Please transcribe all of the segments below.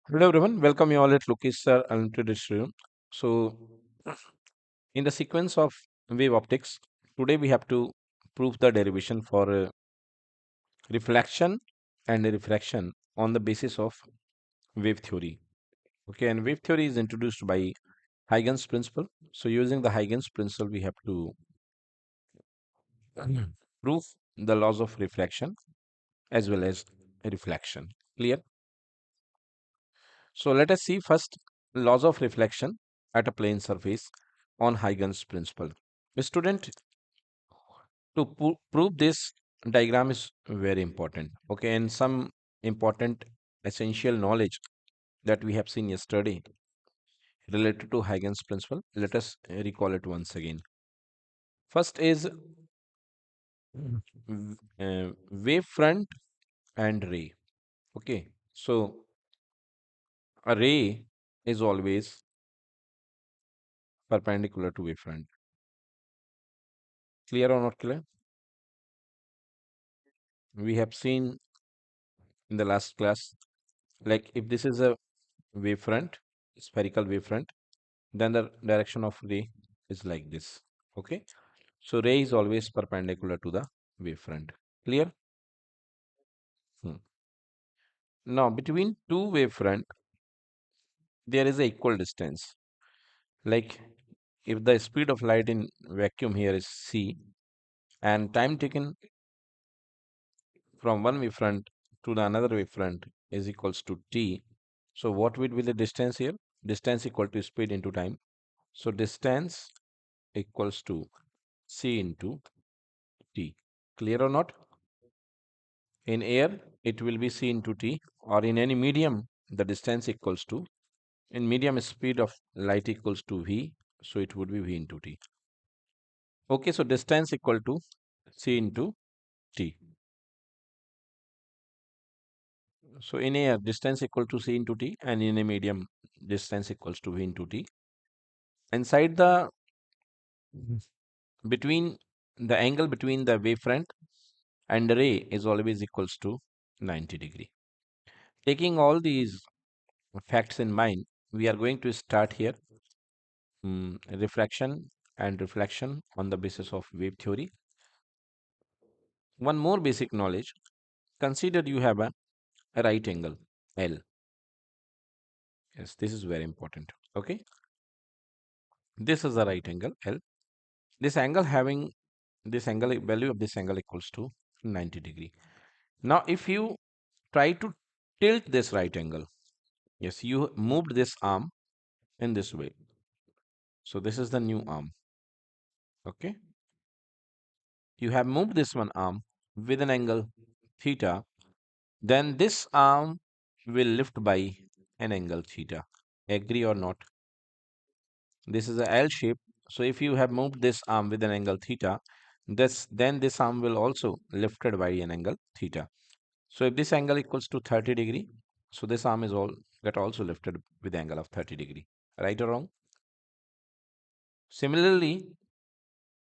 Hello everyone, welcome you all at Lokesh sir Unlimited Room. So, in the sequence of wave optics, today we have to prove the derivation for reflection and refraction on the basis of wave theory. Okay, and wave theory is introduced by Huygens principle. So, using the Huygens principle, we have to prove the laws of reflection as well as reflection. Clear? So, let us see first laws of reflection at a plane surface on Huygens principle. Student, to prove this diagram is very important. Okay, and some important essential knowledge that we have seen yesterday related to Huygens principle. Let us recall it once again. First is wave front and ray. Okay, so a ray is always perpendicular to wave front. Clear or not clear? We have seen in the last class, like if this is a wavefront, spherical wavefront, then the direction of ray is like this. Okay, so ray is always perpendicular to the wavefront. Clear? Hmm. Now between two wavefront there is a equal distance. Like if the speed of light in vacuum here is c and time taken from one wavefront to the another wavefront is equals to t, so what would be the distance here? Distance equal to speed into time, so distance equals to c into t. Clear or not? In air, it will be c into t, or in any medium, the distance equals to, in medium, speed of light equals to v, so it would be v into t. Okay, so distance equal to c into t. So in air, distance equal to c into t, and in a medium, distance equals to v into t. Inside the, between, the angle between the wavefront and the ray is always equals to 90 degree. Taking all these facts in mind, we are going to start here refraction and reflection on the basis of wave theory. One more basic knowledge. Consider you have a right angle L. Yes, this is very important. Okay, this is a right angle L. This angle having this angle value of this angle equals to 90 degree. Now, if you try to tilt this right angle, yes, you moved this arm in this way. So this is the new arm. Okay, you have moved this one arm with an angle theta, then this arm will lift by an angle theta. Agree or not? This is a L shape. So if you have moved this arm with an angle theta, then this arm will also lifted by an angle theta. So if this angle equals to 30 degree, so this arm is all get also lifted with the angle of 30 degree. Right or wrong? Similarly,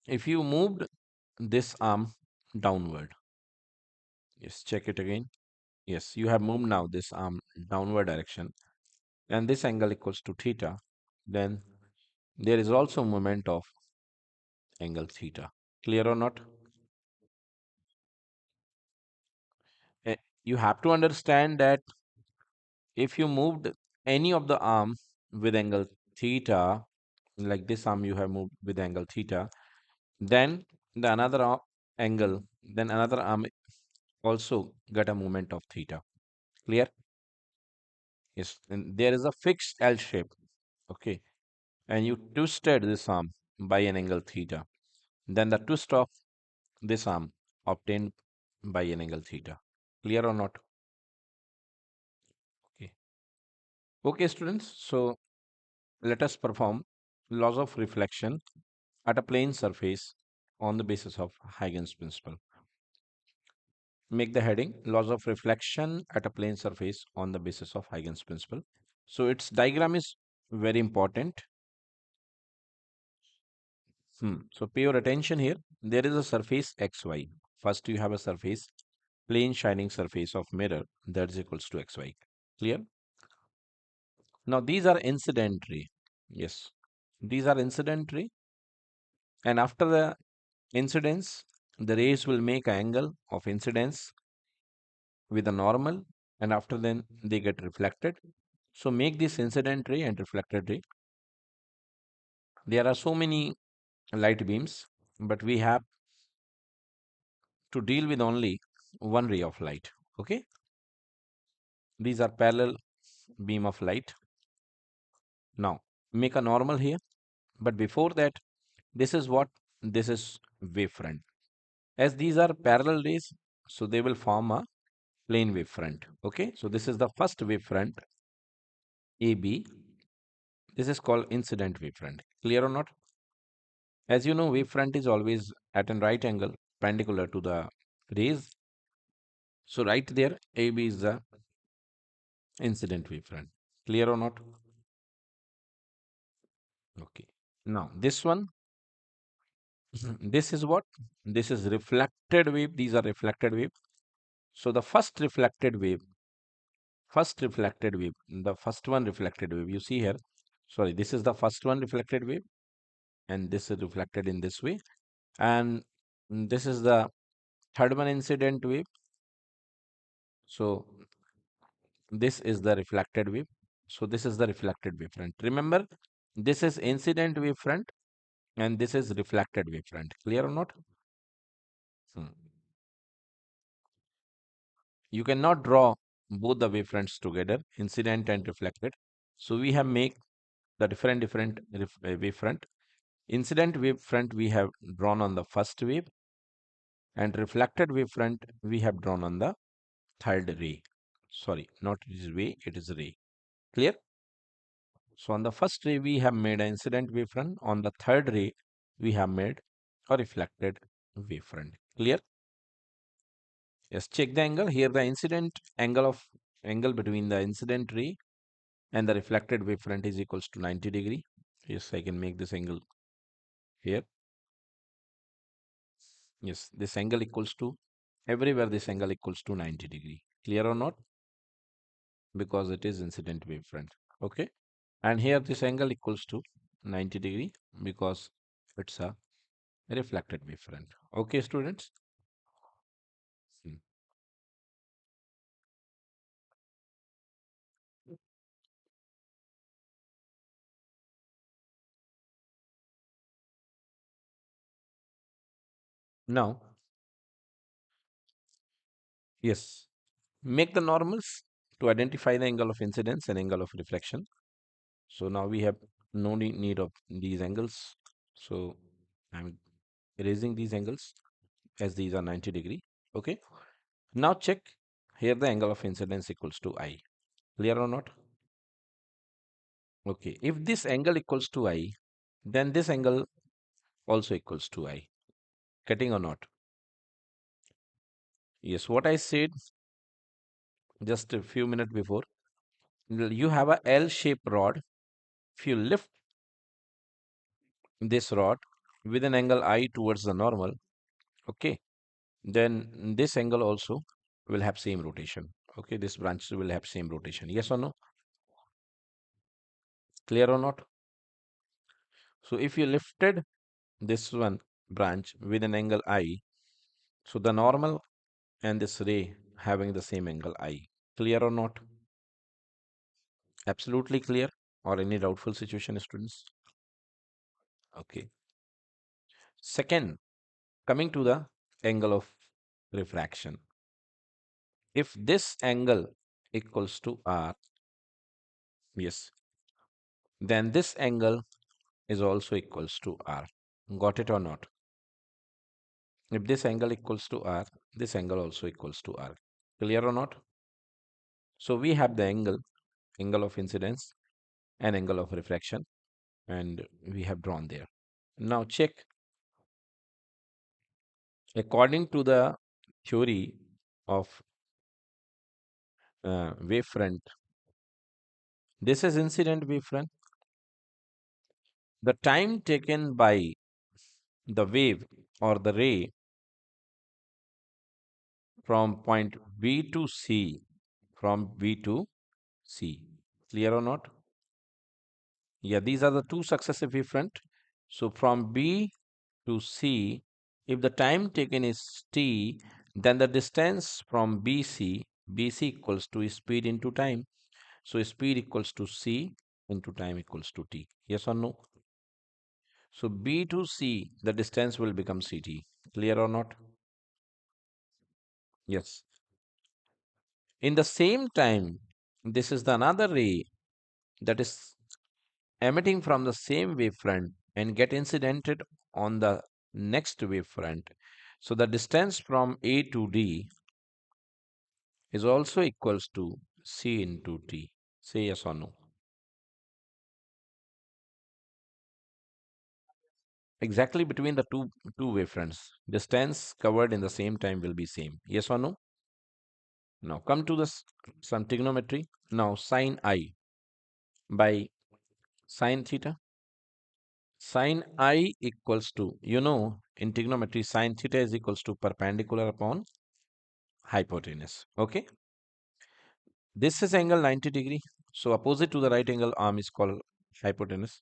if you moved this arm downward, yes, check it again. Yes, you have moved now this arm downward direction, and this angle equals to theta, then there is also moment of angle theta. Clear or not? You have to understand that if you moved any of the arm with angle theta, like this arm you have moved with angle theta, then the another angle, then another arm also get a moment of theta. Clear? Yes, and there is a fixed L shape. Okay, and you twisted this arm by an angle theta, then the twist of this arm obtained by an angle theta. Clear or not? Okay. Okay, students. So let us perform laws of reflection at a plane surface on the basis of Huygens principle. Make the heading laws of reflection at a plane surface on the basis of Huygens principle. So its diagram is very important. So pay your attention here. There is a surface xy. First you have a surface, plane shining surface of mirror, that is equals to xy. Clear? Now these are incident ray. Yes, these are incident ray, and after the incidence, the rays will make an angle of incidence with a normal, and after then they get reflected. So make this incident ray and reflected ray. There are so many light beams, but we have to deal with only one ray of light. Okay, these are parallel beam of light. Now make a normal here, but before that, this is what this is wavefront. As these are parallel rays, so they will form a plane wavefront. Okay, so this is the first wavefront AB. This is called incident wavefront. Clear or not? As you know, wavefront is always at an right angle perpendicular to the rays. So right there, AB is the incident wavefront. Clear or not? Okay. Now this one, this is what? This is reflected wave. These are reflected wave. So the first reflected wave, the first one reflected wave you see here. Sorry, this is the first one reflected wave, and this is reflected in this way. And this is the third one incident wave. So this is the reflected wave. So this is the reflected wave front. Remember, this is incident wave front and this is reflected wave front. Clear or not? Hmm. You cannot draw both the wave fronts together, incident and reflected. So we have make the different wave front. Incident wave front we have drawn on the first wave, and reflected wave front we have drawn on the third ray. Sorry, not it is way, it is ray. Clear? So on the first ray we have made an incident wave front. On the third ray we have made a reflected wave front. Clear? Yes, check the angle. Here the incident angle between the incident ray and the reflected wave front is equals to 90 degree. Yes, I can make this angle here. Yes, this angle equals to everywhere this angle equals to 90 degree. Clear or not? Because it is incident wave front. Okay. And here this angle equals to 90 degree because it's a reflected wave front. Okay, students. Hmm. Now, yes, make the normals to identify the angle of incidence and angle of reflection. So now we have no need of these angles. So I'm erasing these angles as these are 90 degree. Okay. Now check here the angle of incidence equals to I. Clear or not? Okay. If this angle equals to I, then this angle also equals to I. Getting or not? Yes. What I said just a few minutes before, you have a L-shaped rod. If you lift this rod with an angle I towards the normal, okay, then this angle also will have same rotation. Okay, this branch will have same rotation. Yes or no? Clear or not? So if you lifted this one branch with an angle I, so the normal and this ray having the same angle I. Clear or not? Absolutely clear? Or any doubtful situation, students? Okay. Second, coming to the angle of refraction. If this angle equals to R, yes, then this angle is also equals to R. Got it or not? If this angle equals to R, this angle also equals to R. Clear or not? So we have the angle of incidence and angle of refraction, and we have drawn there. Now check according to the theory of wavefront. This is incident wavefront. The time taken by the wave or the ray from point B to C, from B to C. Clear or not? Yeah, these are the two successive wavefront. So from B to C, if the time taken is t, then the distance from BC equals to speed into time. So speed equals to c into time equals to t. Yes or no? So B to C, the distance will become ct. Clear or not? Yes. In the same time, this is the another ray that is emitting from the same wavefront and get incidented on the next wavefront. So the distance from A to D is also equals to C into T. Say yes or no. Exactly between the two wavefronts, distance covered in the same time will be same. Yes or no? Now come to this some trigonometry. Now sine I by sine theta. Sine I equals to, in trigonometry, sine theta is equals to perpendicular upon hypotenuse. Okay. This is angle 90 degree. So opposite to the right angle arm is called hypotenuse.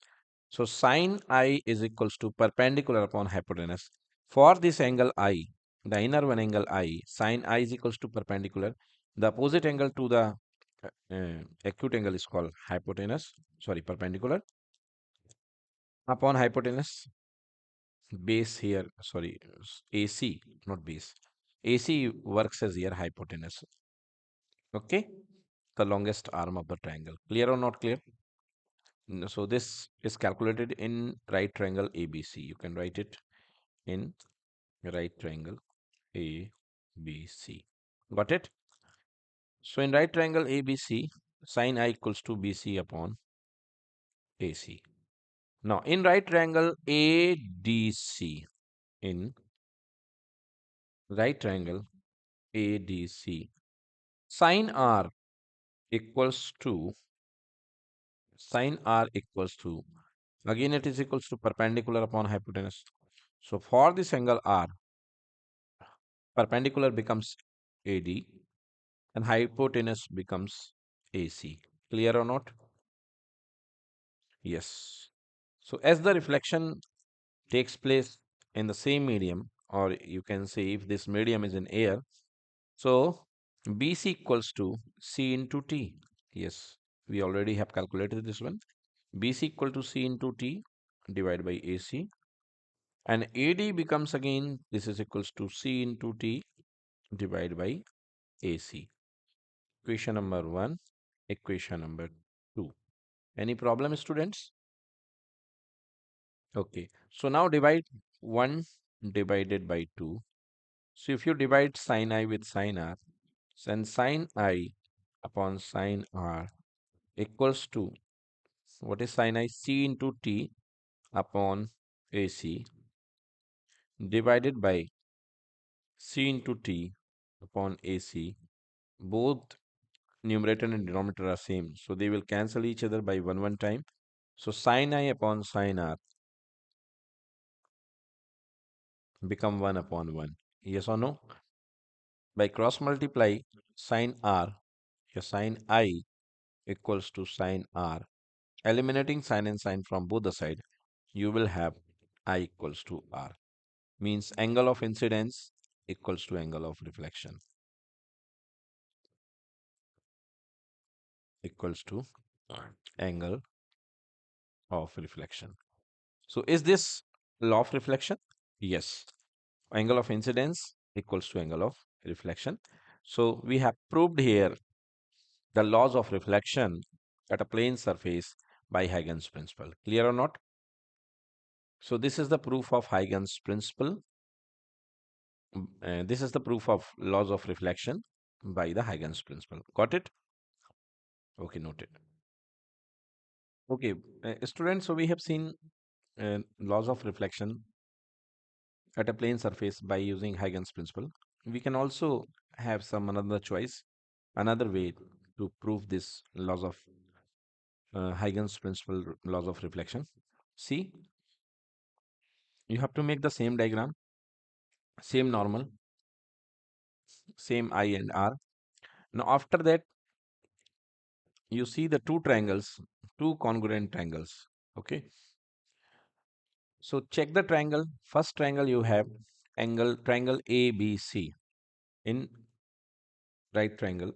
So sine I is equals to perpendicular upon hypotenuse. For this angle I, the inner one angle I, sine I is equals to perpendicular. The opposite angle to the acute angle is called hypotenuse. Sorry, perpendicular upon hypotenuse. Base here, sorry, AC, not base. AC works as here hypotenuse. Okay, the longest arm of the triangle. Clear or not clear? So this is calculated in right triangle ABC. You can write it in right triangle ABC. Got it? So in right triangle ABC, sine I equals to BC upon AC. Now in right triangle ADC, in right triangle ADC, sine R equals to sine R equals to, again it is equals to perpendicular upon hypotenuse. So for this angle R, perpendicular becomes AD and hypotenuse becomes AC. Clear or not? Yes. So as the reflection takes place in the same medium, or you can say if this medium is in air, so BC equals to C into T. Yes, we already have calculated this one. BC equal to C into T divided by AC. And AD becomes again, this is equals to C into T divided by AC. Equation number 1, equation number 2. Any problem, students? Okay. So now divide 1 divided by 2. So if you divide sine I with sine R, then sine I upon sine R equals to, what is sine I? C into T upon AC divided by C into T upon AC. Both numerator and denominator are same. So they will cancel each other by 1 time. So sine I upon sine R become 1 upon 1. Yes or no? By cross multiply sine R, your sine I equals to sine R. Eliminating sine and sine from both the side, you will have I equals to R. Means angle of incidence equals to angle of reflection equals to angle of reflection. So is this law of reflection? Yes. Angle of incidence equals to angle of reflection. So we have proved here the laws of reflection at a plane surface by Huygens principle. Clear or not? So this is the proof of Huygens principle. This is the proof of laws of reflection by the Huygens principle. Got it? Okay, noted. Okay, students, so we have seen laws of reflection at a plane surface by using Huygens principle. We can also have some another choice, another way to prove this laws of Huygens principle laws of reflection. See, you have to make the same diagram, same normal, same I and R. Now after that, you see the two triangles, two congruent triangles. Okay. So check the triangle. First triangle you have angle triangle ABC. In right triangle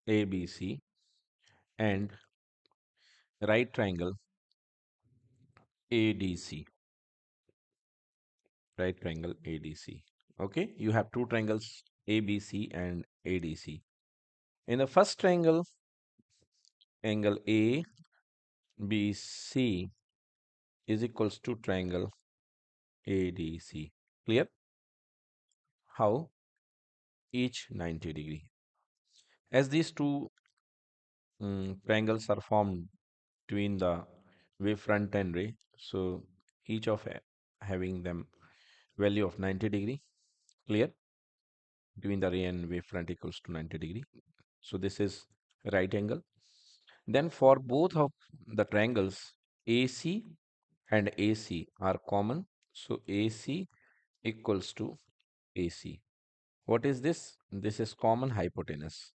ABC and right triangle ADC. Right triangle ADC. Okay, you have two triangles ABC and ADC. In the first triangle, angle ABC is equals to triangle ADC. Clear? How? Each 90 degree. As these two triangles are formed between the wavefront and ray, so each of having them value of 90 degree. Clear? Between the ray and wavefront equals to 90 degree. So this is right angle. Then for both of the triangles, AC and AC are common. So AC equals to AC. What is this? This is common hypotenuse.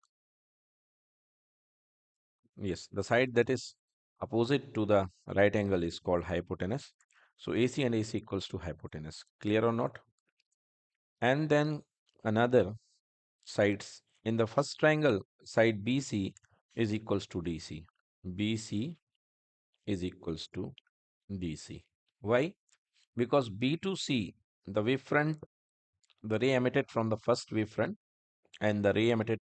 Yes, the side that is opposite to the right angle is called hypotenuse. So AC and AC equals to hypotenuse. Clear or not? And then another sides in the first triangle, side BC is equals to DC. BC is equals to DC. Why? Because B to C, the wavefront, the ray emitted from the first wavefront and the ray emitted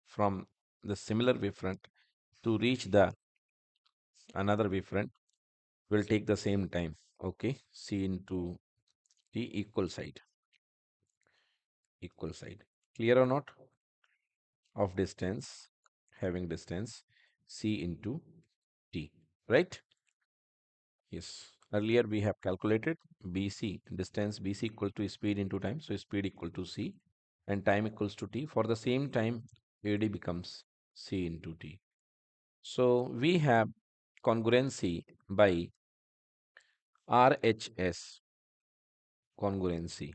from the similar wavefront to reach the another wavefront will take the same time. Okay, C into T equal side. Clear or not? Of distance, having distance C into T, right? Yes. Earlier we have calculated BC, distance BC equal to speed into time. So speed equal to C and time equals to T. For the same time, AD becomes C into T. So we have congruency by RHS congruency.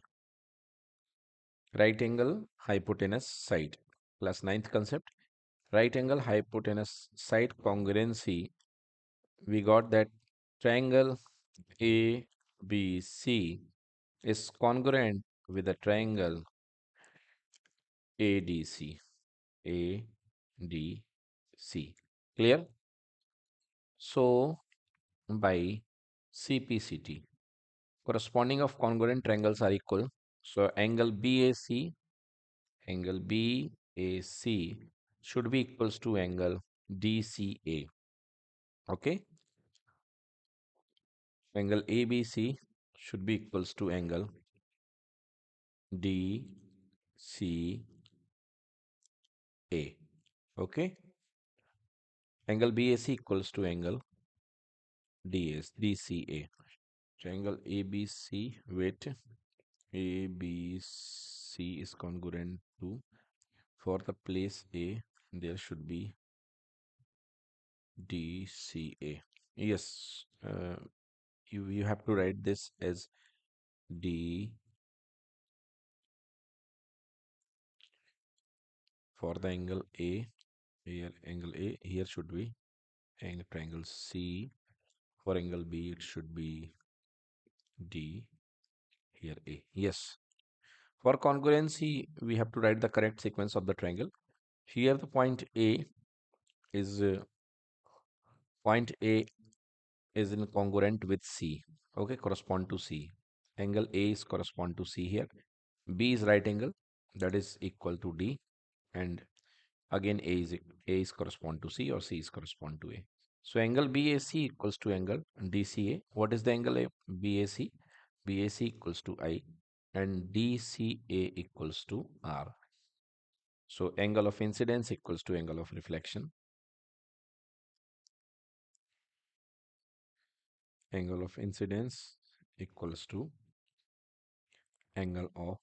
Right angle hypotenuse side. Class 9th concept. Right angle hypotenuse side congruency. We got that triangle ABC is congruent with the triangle ADC. ADC. Clear? So, by CPCT, corresponding of congruent triangles are equal. So, angle BAC should be equals to angle DCA. Okay? Angle ABC should be equals to angle DCA. Okay? Angle BAC equals to angle DCA. Triangle ABC with ABC is congruent to, for the place A, there should be DCA. Yes, you have to write this as D for the angle A. Here angle A, here should be angle triangle C. For angle B, it should be D. Here A. Yes. For congruency, we have to write the correct sequence of the triangle. Here the is uh, point A is in congruent with C. Okay, correspond to C. Angle A is correspond to C here. B is right angle, that is equal to D, and again A is correspond to C or C is correspond to A. So angle BAC equals to angle DCA. What is the angle BAC? BAC equals to I and DCA equals to R. So angle of incidence equals to angle of reflection. Angle of incidence equals to angle of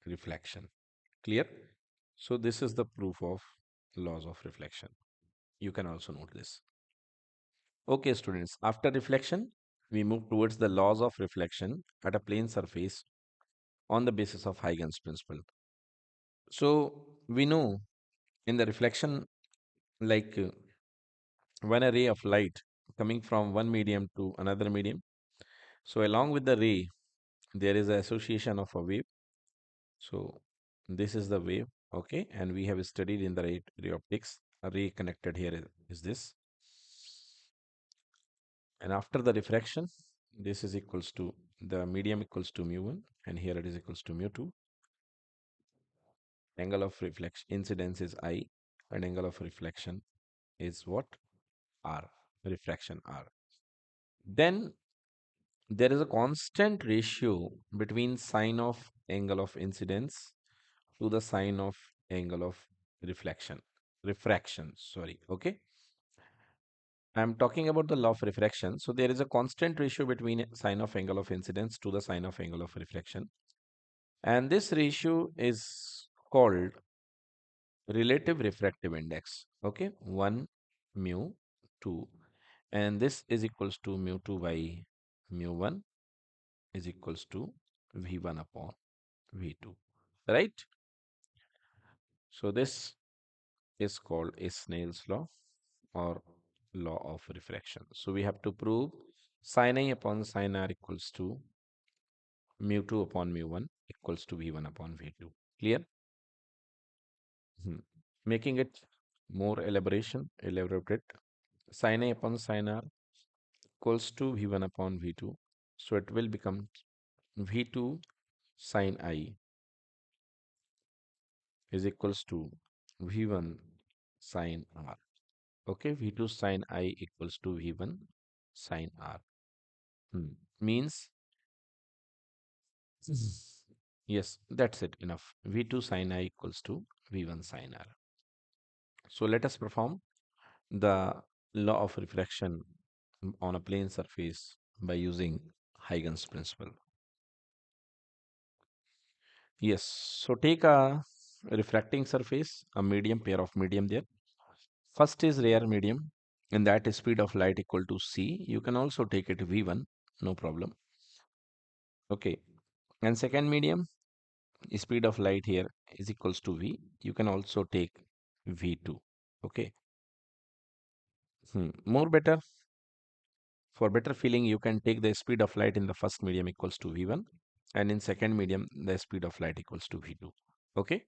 reflection. Clear? So this is the proof of laws of reflection. You can also note this. Okay, students, after reflection, we move towards the laws of reflection at a plane surface on the basis of Huygens principle. So we know in the reflection like when a ray of light coming from one medium to another medium. So along with the ray, there is an association of a wave. So this is the wave, okay, and we have studied in the ray optics. A ray connected here is this, and after the diffraction, this is equals to the medium equals to mu1, and here it is equals to mu2. Angle of reflection incidence is I, and angle of reflection is what? R, refraction R. Then there is a constant ratio between sine of angle of incidence to the sine of angle of refraction, sorry, okay. I'm talking about the law of refraction. So there is a constant ratio between sine of angle of incidence to the sine of angle of reflection. And this ratio is called relative refractive index. Okay, 1 mu 2. And this is equals to mu 2 by mu 1 is equals to V1 upon V2. Right? So this is called a Snell's law or law of refraction. So we have to prove sin A upon sin R equals to mu 2 upon mu 1 equals to V1 upon V2. Clear? Hmm. Making it more elaborated, sin A upon sin R equals to V1 upon V2. So it will become V2 sin I is equals to V1 sin R. Okay, V2 sin I equals to V1 sin R. Means, yes, that's it, enough. V2 sin I equals to V1 sin R. So let us perform the law of refraction on a plane surface by using Huygens principle. Yes, so take a refracting surface, a medium, pair of medium there. First is rare medium, and that is speed of light equal to c. You can also take it v1, no problem. Okay, and second medium, speed of light here is equals to v. You can also take v2. Okay, more better. For better feeling, you can take the speed of light in the first medium equals to v1, and in second medium, the speed of light equals to v2. Okay,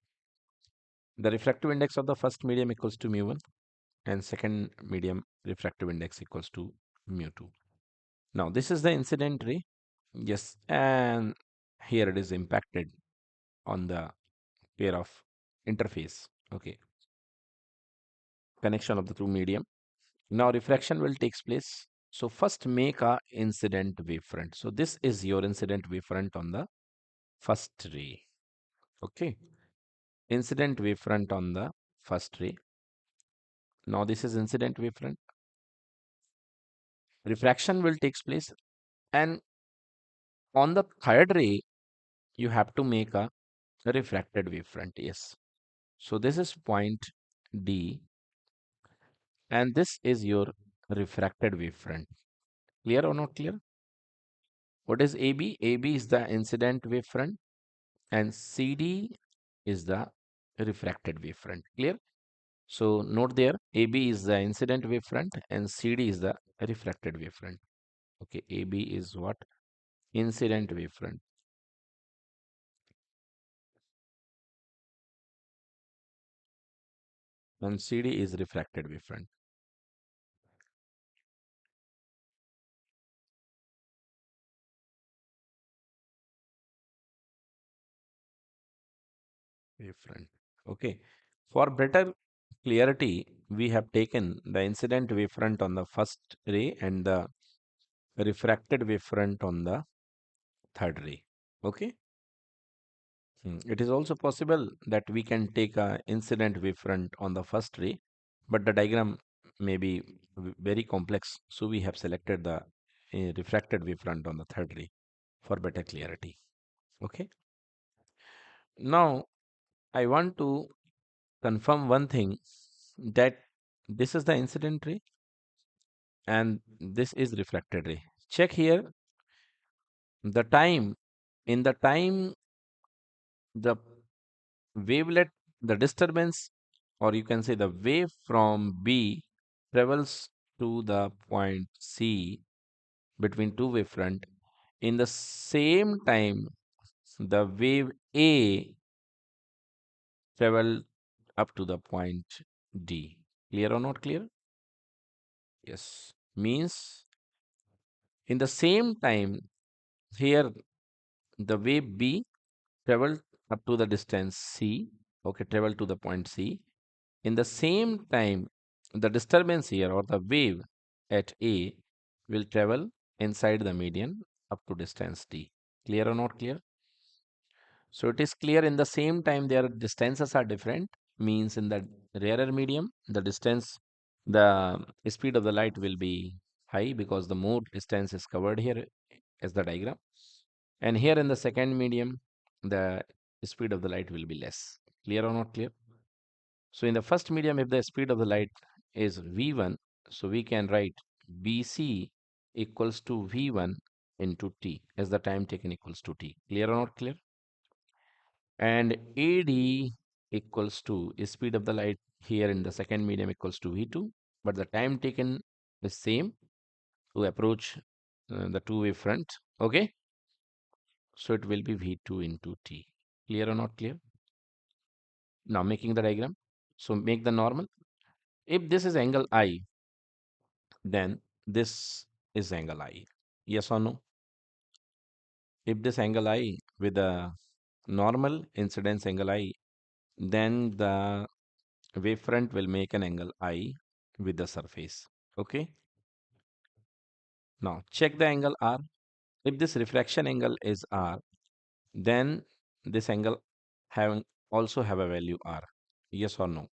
the refractive index of the first medium equals to mu1, and second medium refractive index equals to mu2. Now, this is the incident ray. Yes, and here it is impacted on the pair of interface. Okay, connection of the two medium. Now, refraction will takes place. So, first make a incident wavefront. So, this is your incident wavefront on the first ray. Okay, incident wavefront on the first ray. Now, this is incident wavefront. Refraction will takes place, and on the third ray, you have to make a refracted wavefront. Yes. So this is point D, and this is your refracted wavefront. Clear or not clear? What is AB? AB is the incident wavefront, and CD is the refracted wavefront. Clear? So note there, AB is the incident wavefront and CD is the refracted wavefront. Okay, AB is what? Incident wavefront. And CD is refracted wavefront. Wavefront. Okay. For better clarity, we have taken the incident wavefront on the first ray and the refracted wavefront on the third ray. Okay. It is also possible that we can take a incident wavefront on the first ray, but the diagram may be very complex. So we have selected the refracted wavefront on the third ray for better clarity. Okay. Now I want to confirm one thing, that this is the incident ray and this is refracted ray. Check here the time. In the time, the wavelet, the disturbance or you can say the wave from B travels to the point C between two wavefront. In the same time, the wave A travel up to the point D. Clear or not clear? Yes. Means in the same time, here the wave B travel up to the distance C. Okay, travel to the point C. In the same time, the disturbance here or the wave at A will travel inside the median up to distance D. Clear or not clear? So it is clear in the same time their distances are different, means in the rarer medium, the distance, the speed of the light will be high because the more distance is covered here as the diagram. And here in the second medium, the speed of the light will be less. Clear or not clear? So in the first medium, if the speed of the light is V1, so we can write BC equals to V1 into T as the time taken equals to T. Clear or not clear? And AD equals to speed of the light here in the second medium equals to V2, but the time taken is same to approach the two-way front. Okay, so it will be V2 into T. Clear or not clear? Now making the diagram. So make the normal. If this is angle I, then this is angle I. Yes or no? If this angle I with a normal incidence angle I, then the wavefront will make an angle I with the surface. Okay. Now check the angle R. If this refraction angle is R, then this angle having also have a value R. Yes or no?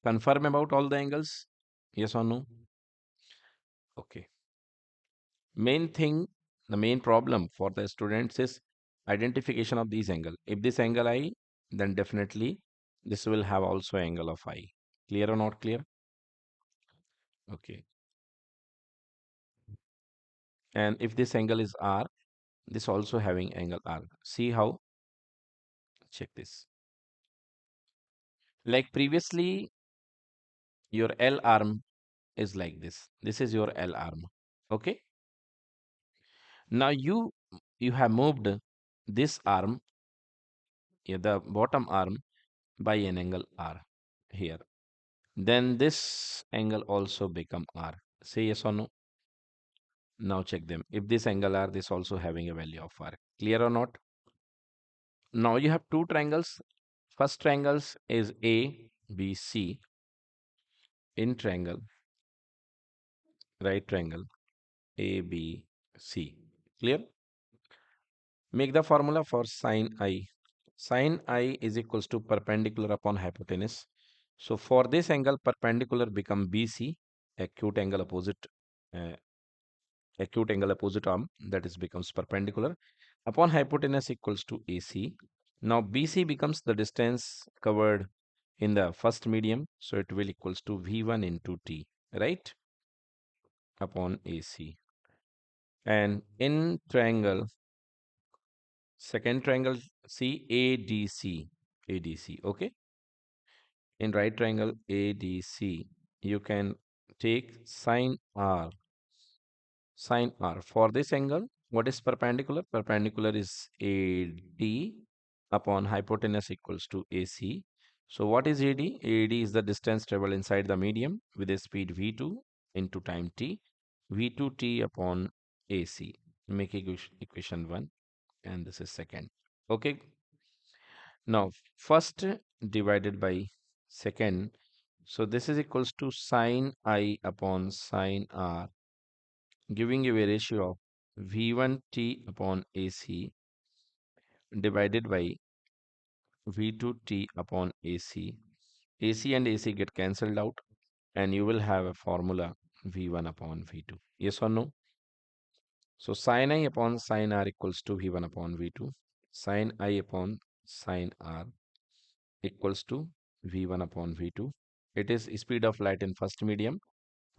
Confirm about all the angles. Yes or no? Okay. Main thing, the main problem for the students is identification of these angle. If this angle I, then definitely this will have also angle of I. Clear or not clear? Okay. And if this angle is R, this also having angle R. See how? Check this. Like previously, your L arm is like this. This is your L arm. Okay. Now you have moved this arm, yeah, the bottom arm by an angle R here. Then this angle also become R. Say yes or no. Now check them. If this angle R, this also having a value of R. Clear or not? Now you have two triangles. First triangles is A, B, C in triangle, right triangle, A, B, C. Clear? Make the formula for sine I. Sine I is equals to perpendicular upon hypotenuse. So for this angle, perpendicular become BC, acute angle opposite, uh, acute angle opposite arm, that is becomes perpendicular upon hypotenuse equals to AC. Now BC becomes the distance covered in the first medium, so it will equals to V1 into T, right? Upon AC. And in triangle, second triangle CADC, ADC, okay? In right triangle ADC, you can take sine R. Sine R. For this angle, what is perpendicular? Perpendicular is AD upon hypotenuse equals to AC. So what is AD? AD is the distance traveled inside the medium with a speed V2 into time T. V2T upon AC. Make equation 1 and this is second. Okay. Now first divided by second. So this is equals to sine I upon sine R, giving you a ratio of V1T upon AC divided by V2T upon AC. AC and AC get cancelled out and you will have a formula V1 upon V2. Yes or no? So sin I upon sin R equals to V1 upon V2. Sin I upon sin R equals to V1 upon V2. It is speed of light in first medium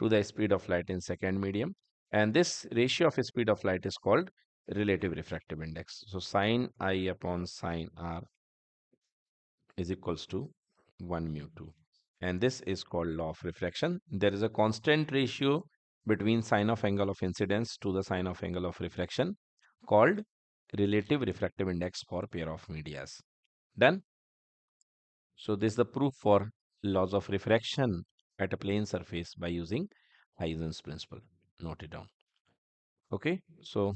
to the speed of light in second medium. And this ratio of speed of light is called relative refractive index. So sin I upon sin R is equals to 1 mu 2. And this is called law of refraction. There is a constant ratio between sine of angle of incidence to the sine of angle of refraction called relative refractive index for pair of medias. Done? So this is the proof for laws of refraction at a plane surface by using Huygens principle. Note it down. Okay, so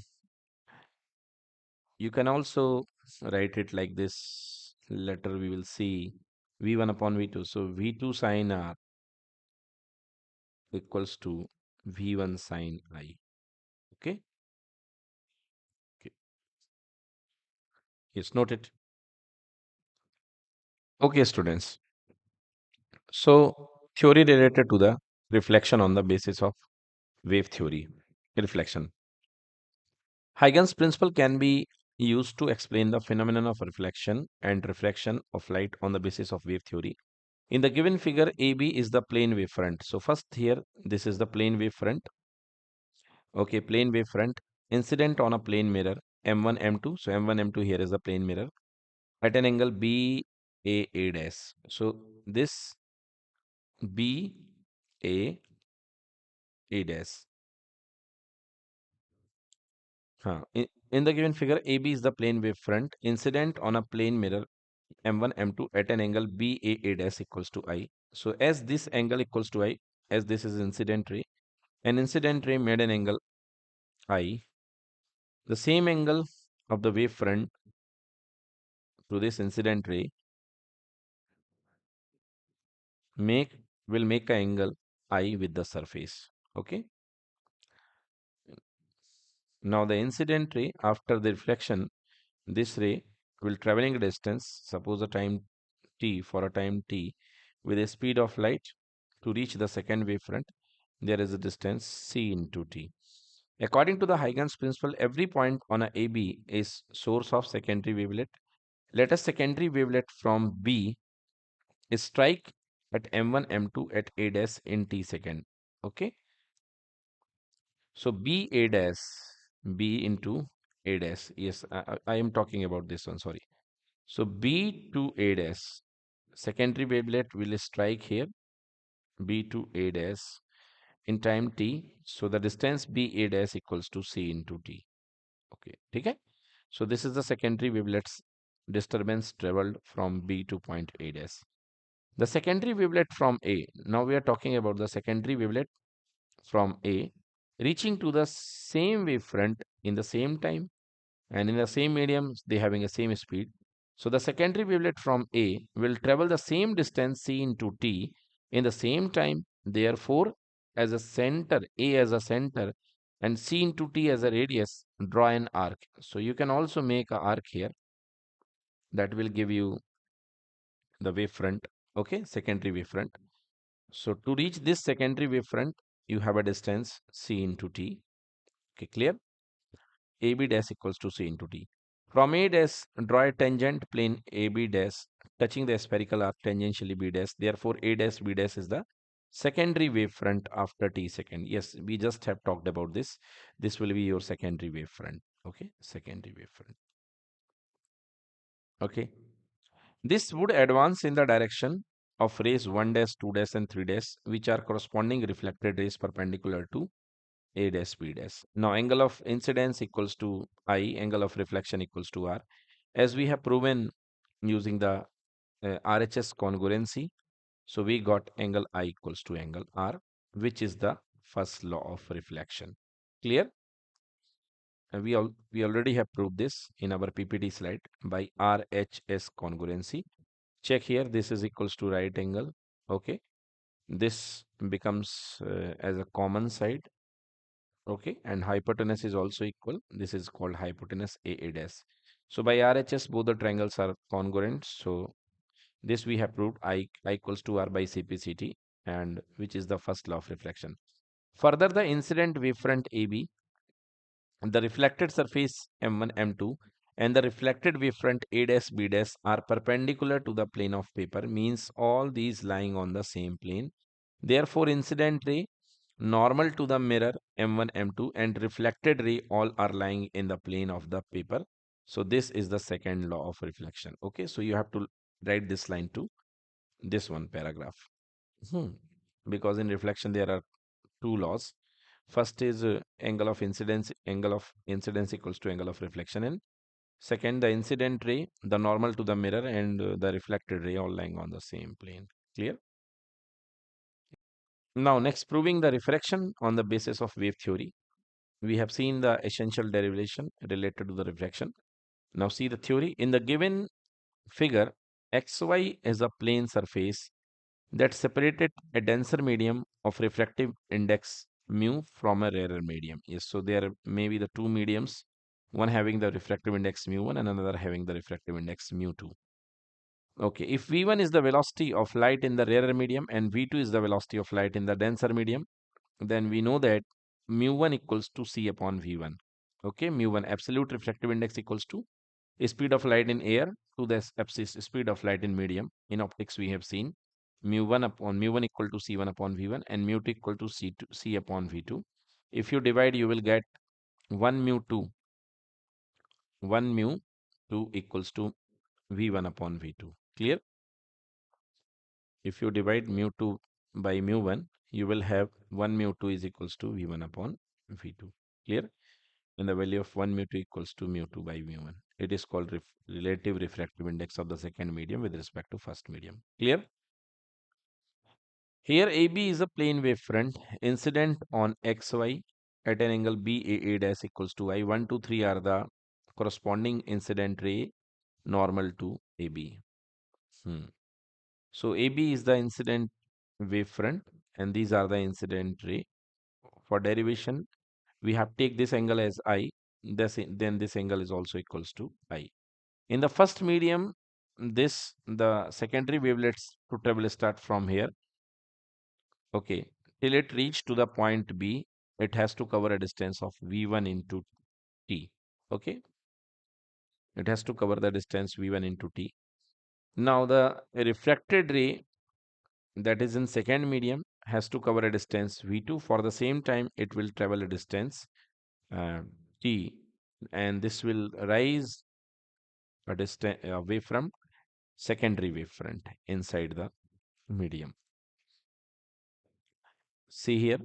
you can also write it like this. Later we will see V1 upon V2. So V2 sine R equals to V1 sine I. Okay, okay. Yes, note it. Okay, students. So theory related to the reflection on the basis of wave theory. Reflection. Huygens principle can be used to explain the phenomenon of reflection and refraction of light on the basis of wave theory. In the given figure, AB is the plane wavefront. So first here, this is the plane wavefront. Okay, plane wavefront incident on a plane mirror M1, M2. So M1, M2 here is the plane mirror at an angle B, A dash. So this B, A dash. In the given figure, AB is the plane wavefront incident on a plane mirror M1, M2 at an angle A dash equals to I. So as this angle equals to I, as this is incident ray, an incident ray made an angle I. The same angle of the wavefront to this incident ray make will make an angle I with the surface. Okay. Now the incident ray after the reflection, this ray will traveling a distance, suppose a time t for a time t, with a speed of light to reach the second wavefront. There is a distance c into t. According to the Huygens principle, every point on a AB is source of secondary wavelet. Let a secondary wavelet from B strike at M1, M2 at A dash in t second. Okay. So B A dash, B into A dash. Yes, I am talking about this one. Sorry. So B to A dash, secondary wavelet will strike here. B to A dash in time t. So the distance B A dash equals to C into t. Okay. Okay. So this is the secondary wavelet's disturbance traveled from B to point A dash. The secondary wavelet from A. Now we are talking about the secondary wavelet from A reaching to the same wavefront in the same time and in the same medium, they having the same speed. So the secondary wavelet from A will travel the same distance c into t in the same time. Therefore, as a center, A as a center and c into t as a radius, draw an arc. So you can also make an arc here that will give you the wavefront. Okay, secondary wavefront. So to reach this secondary wavefront, you have a distance c into t. Okay, clear? AB dash equals to C into D. From A dash, draw a tangent plane AB dash touching the spherical arc tangentially B dash. Therefore, A dash B dash is the secondary wavefront after T second. Yes, we just have talked about this. This will be your secondary wavefront. Okay, secondary wavefront. Okay, this would advance in the direction of rays 1 dash, 2 dash, and 3 dash, which are corresponding reflected rays perpendicular to A dash B dash. Now angle of incidence equals to I, angle of reflection equals to R. As we have proven using the RHS congruency, so we got angle I equals to angle R, which is the first law of reflection. Clear? And we already have proved this in our PPT slide by RHS congruency. Check here, this is equals to right angle. Okay, this becomes as a common side. Okay, and hypotenuse is also equal. This is called hypotenuse A dash. So by RHS, both the triangles are congruent. So this we have proved I equals to R by CPCT, and which is the first law of reflection. Further, the incident wavefront AB, the reflected surface M1, M2, and the reflected wavefront A dash B dash are perpendicular to the plane of paper, means all these lying on the same plane. Therefore, incident ray normal to the mirror M1, M2 and reflected ray all are lying in the plane of the paper. So this is the second law of reflection. Okay, so you have to write this line too. this one paragraph. Hmm. Because in reflection there are two laws. First is angle of incidence equals to angle of reflection, and second, the incident ray, the normal to the mirror, and the reflected ray all lying on the same plane. Clear? Now, next, proving the refraction on the basis of wave theory. We have seen the essential derivation related to the refraction. Now, see the theory. In the given figure, xy is a plane surface that separated a denser medium of refractive index mu from a rarer medium. Yes, so there may be the two mediums, one having the refractive index mu1 and another having the refractive index mu2. Okay, if v1 is the velocity of light in the rarer medium and v2 is the velocity of light in the denser medium, then we know that mu1 equals to c upon v1. Okay, mu1 absolute refractive index equals to speed of light in air to the speed of light in medium. In optics, we have seen mu1 upon mu1 equal to c1 upon v1 and mu2 equal to c upon v2. If you divide, you will get 1 mu2, 1 mu2 equals to v1 upon v2. Clear? If you divide mu2 by mu1, you will have 1 mu2 is equals to v1 upon v2. Clear? And the value of 1 mu2 equals to mu2 by mu1. It is called relative refractive index of the second medium with respect to first medium. Clear? Here AB is a plane wave front incident on XY at an angle BAA dash equals to I. 1, 2, 3 are the corresponding incident ray normal to AB. So AB is the incident wave front and these are the incident ray. For derivation, we have take this angle as I, then this angle is also equals to I. In the first medium, the secondary wavelets to travel start from here. Okay, till it reach to the point B, it has to cover a distance of V1 into T. Okay, it has to cover the distance V1 into T. Now the refracted ray that is in second medium has to cover a distance V2. For the same time, it will travel a distance uh, T, and this will rise a distance away from secondary wavefront inside the medium. See here,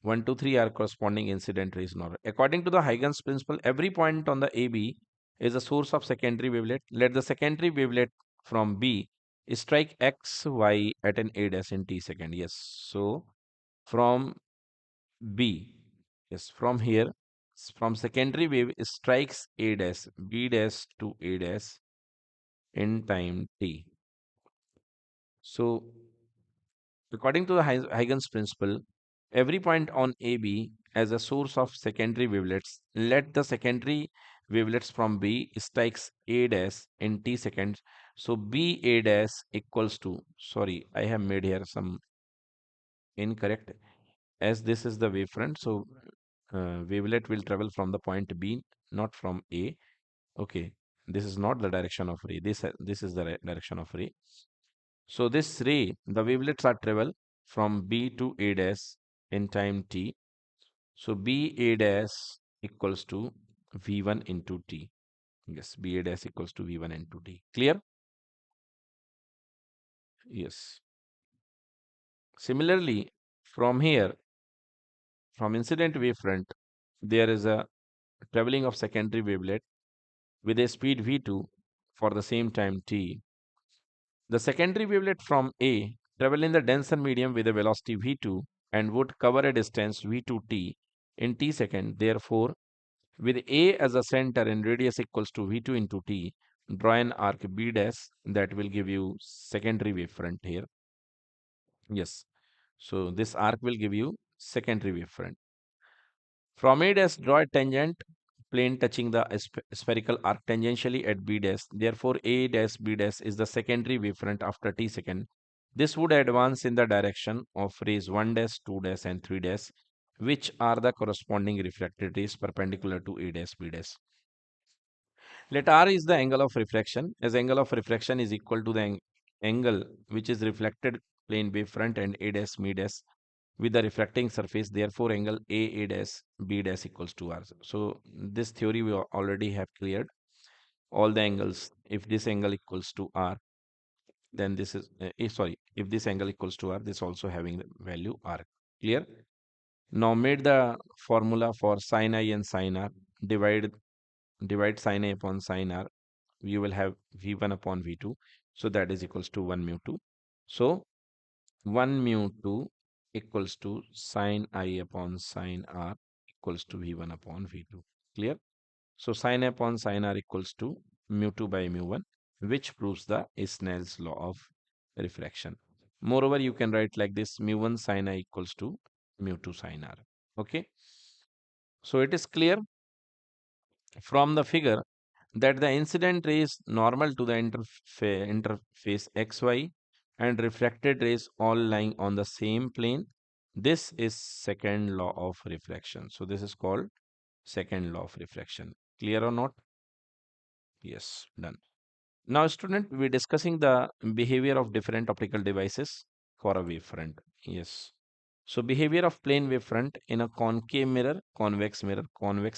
1, 2, 3 are corresponding incident rays normal. According to the Huygens principle, every point on the AB is a source of secondary wavelet. Let the secondary wavelet from B strike X, Y at an A dash in T second. Yes, so from B, yes, from here, from secondary wave strikes A dash, B dash to A dash in time T. So according to the Huygens principle, every point on AB as a source of secondary wavelets, let the secondary wavelets from B strikes A dash in T seconds. So B A dash equals to, sorry, I have made here some incorrect, as this is the wavefront. So wavelet will travel from the point B, not from A. Okay, this is not the direction of ray. This is the direction of ray. So this ray, the wavelets are travel from B to A dash in time t. So B A dash equals to V1 into t. Yes, B A dash equals to V1 into t. Clear? Yes. Similarly, from here, from incident wavefront, there is a traveling of secondary wavelet with a speed V2 for the same time t. The secondary wavelet from A travel in the denser medium with a velocity v2 and would cover a distance v2t in t second. Therefore, with A as a center and radius equals to v2 into t, draw an arc B dash that will give you secondary wavefront here. Yes. So this arc will give you secondary wavefront. From A dash, draw a tangent plane touching the spherical arc tangentially at B dash. Therefore, A dash B dash is the secondary wavefront after T second. This would advance in the direction of rays 1 dash, 2 dash, and 3 dash, which are the corresponding refracted rays perpendicular to A dash B dash. Let R is the angle of refraction, as angle of refraction is equal to the angle which is reflected plane wavefront and A dash B dash with the refracting surface. Therefore, angle A dash B dash equals to R. So this theory we already have cleared all the angles. If this angle equals to R, then this is sorry, if this angle equals to r, this also having the value r. Clear? Now made the formula for sin I and sin r. Divide sin A upon sin r. You will have v1 upon v2. So that is equals to 1 mu 2. So 1 mu 2 equals to sin I upon sin r equals to v1 upon v2. Clear? So sin A upon sin r equals to mu 2 by mu 1, which proves the Snell's law of refraction. Moreover, you can write like this: mu 1 sin I equals to mu 2 sin r. Okay. So it is clear from the figure that the incident ray is normal to the interface xy and refracted rays all lying on the same plane. This is second law of refraction. So this is called second law of refraction. Clear or not? Yes, done. Now, student, we're discussing the behavior of different optical devices for a wavefront. Yes. So, behavior of plane wavefront in a concave mirror, convex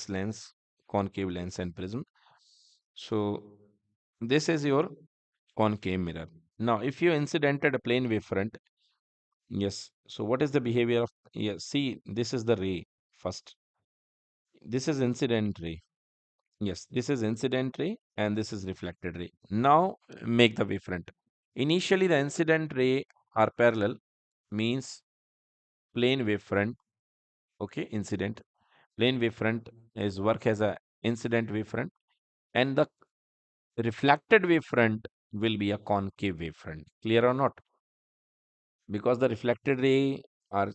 lens, concave lens, and prism. So, this is your concave mirror. Now, if you incidented a plane wavefront, yes. So, what is the behavior of? Yes. See, this is the ray first. This is incident ray. Yes, this is incident ray and this is reflected ray. Now make the wavefront. Initially, the incident ray are parallel, means plane wavefront. Okay, incident plane wavefront is work as a incident wavefront, and the reflected wavefront will be a concave wavefront. Clear or not? Because the reflected ray are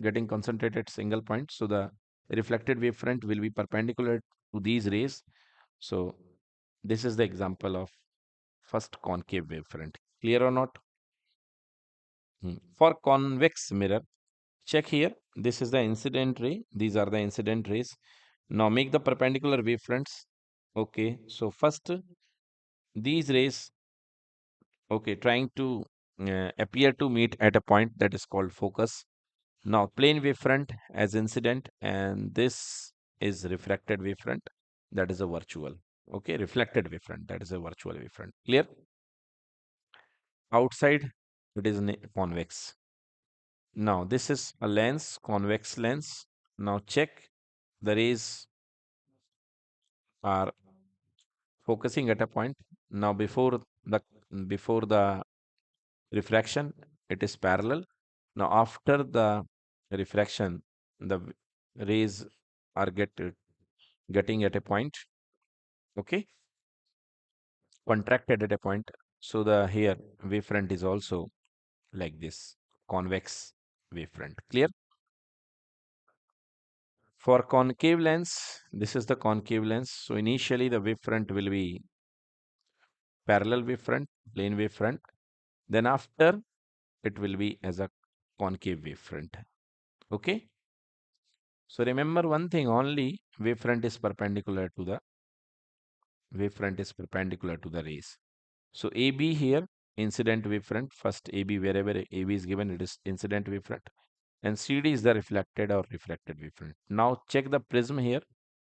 getting concentrated single point, so the reflected wavefront will be perpendicular to these rays. So this is the example of first concave wavefront. Clear or not? For convex mirror, check here. This is the incident ray. These are the incident rays. Now make the perpendicular wavefronts. Okay. So first these rays, okay, trying to appear to meet at a point that is called focus. Now plane wavefront as incident, and this is refracted wavefront. That is a virtual. Okay, reflected wavefront. That is a virtual wavefront. Clear? Outside, it is convex. Now, this is a lens, convex lens. Now, check the rays are focusing at a point. Now, before the refraction, it is parallel. Now, after the refraction, the rays are getting at a point. Okay, contracted at a point. So the here wavefront is also like this, convex wavefront. Clear? For concave lens, this is the concave lens. So initially the wavefront will be parallel wavefront, plane wavefront. Then after it will be as a concave wavefront. Okay. So remember one thing only, wavefront is perpendicular to the rays. So AB here, incident wavefront. First AB, wherever AB is given, it is incident wavefront. And CD is the reflected or refracted wavefront. Now check the prism here.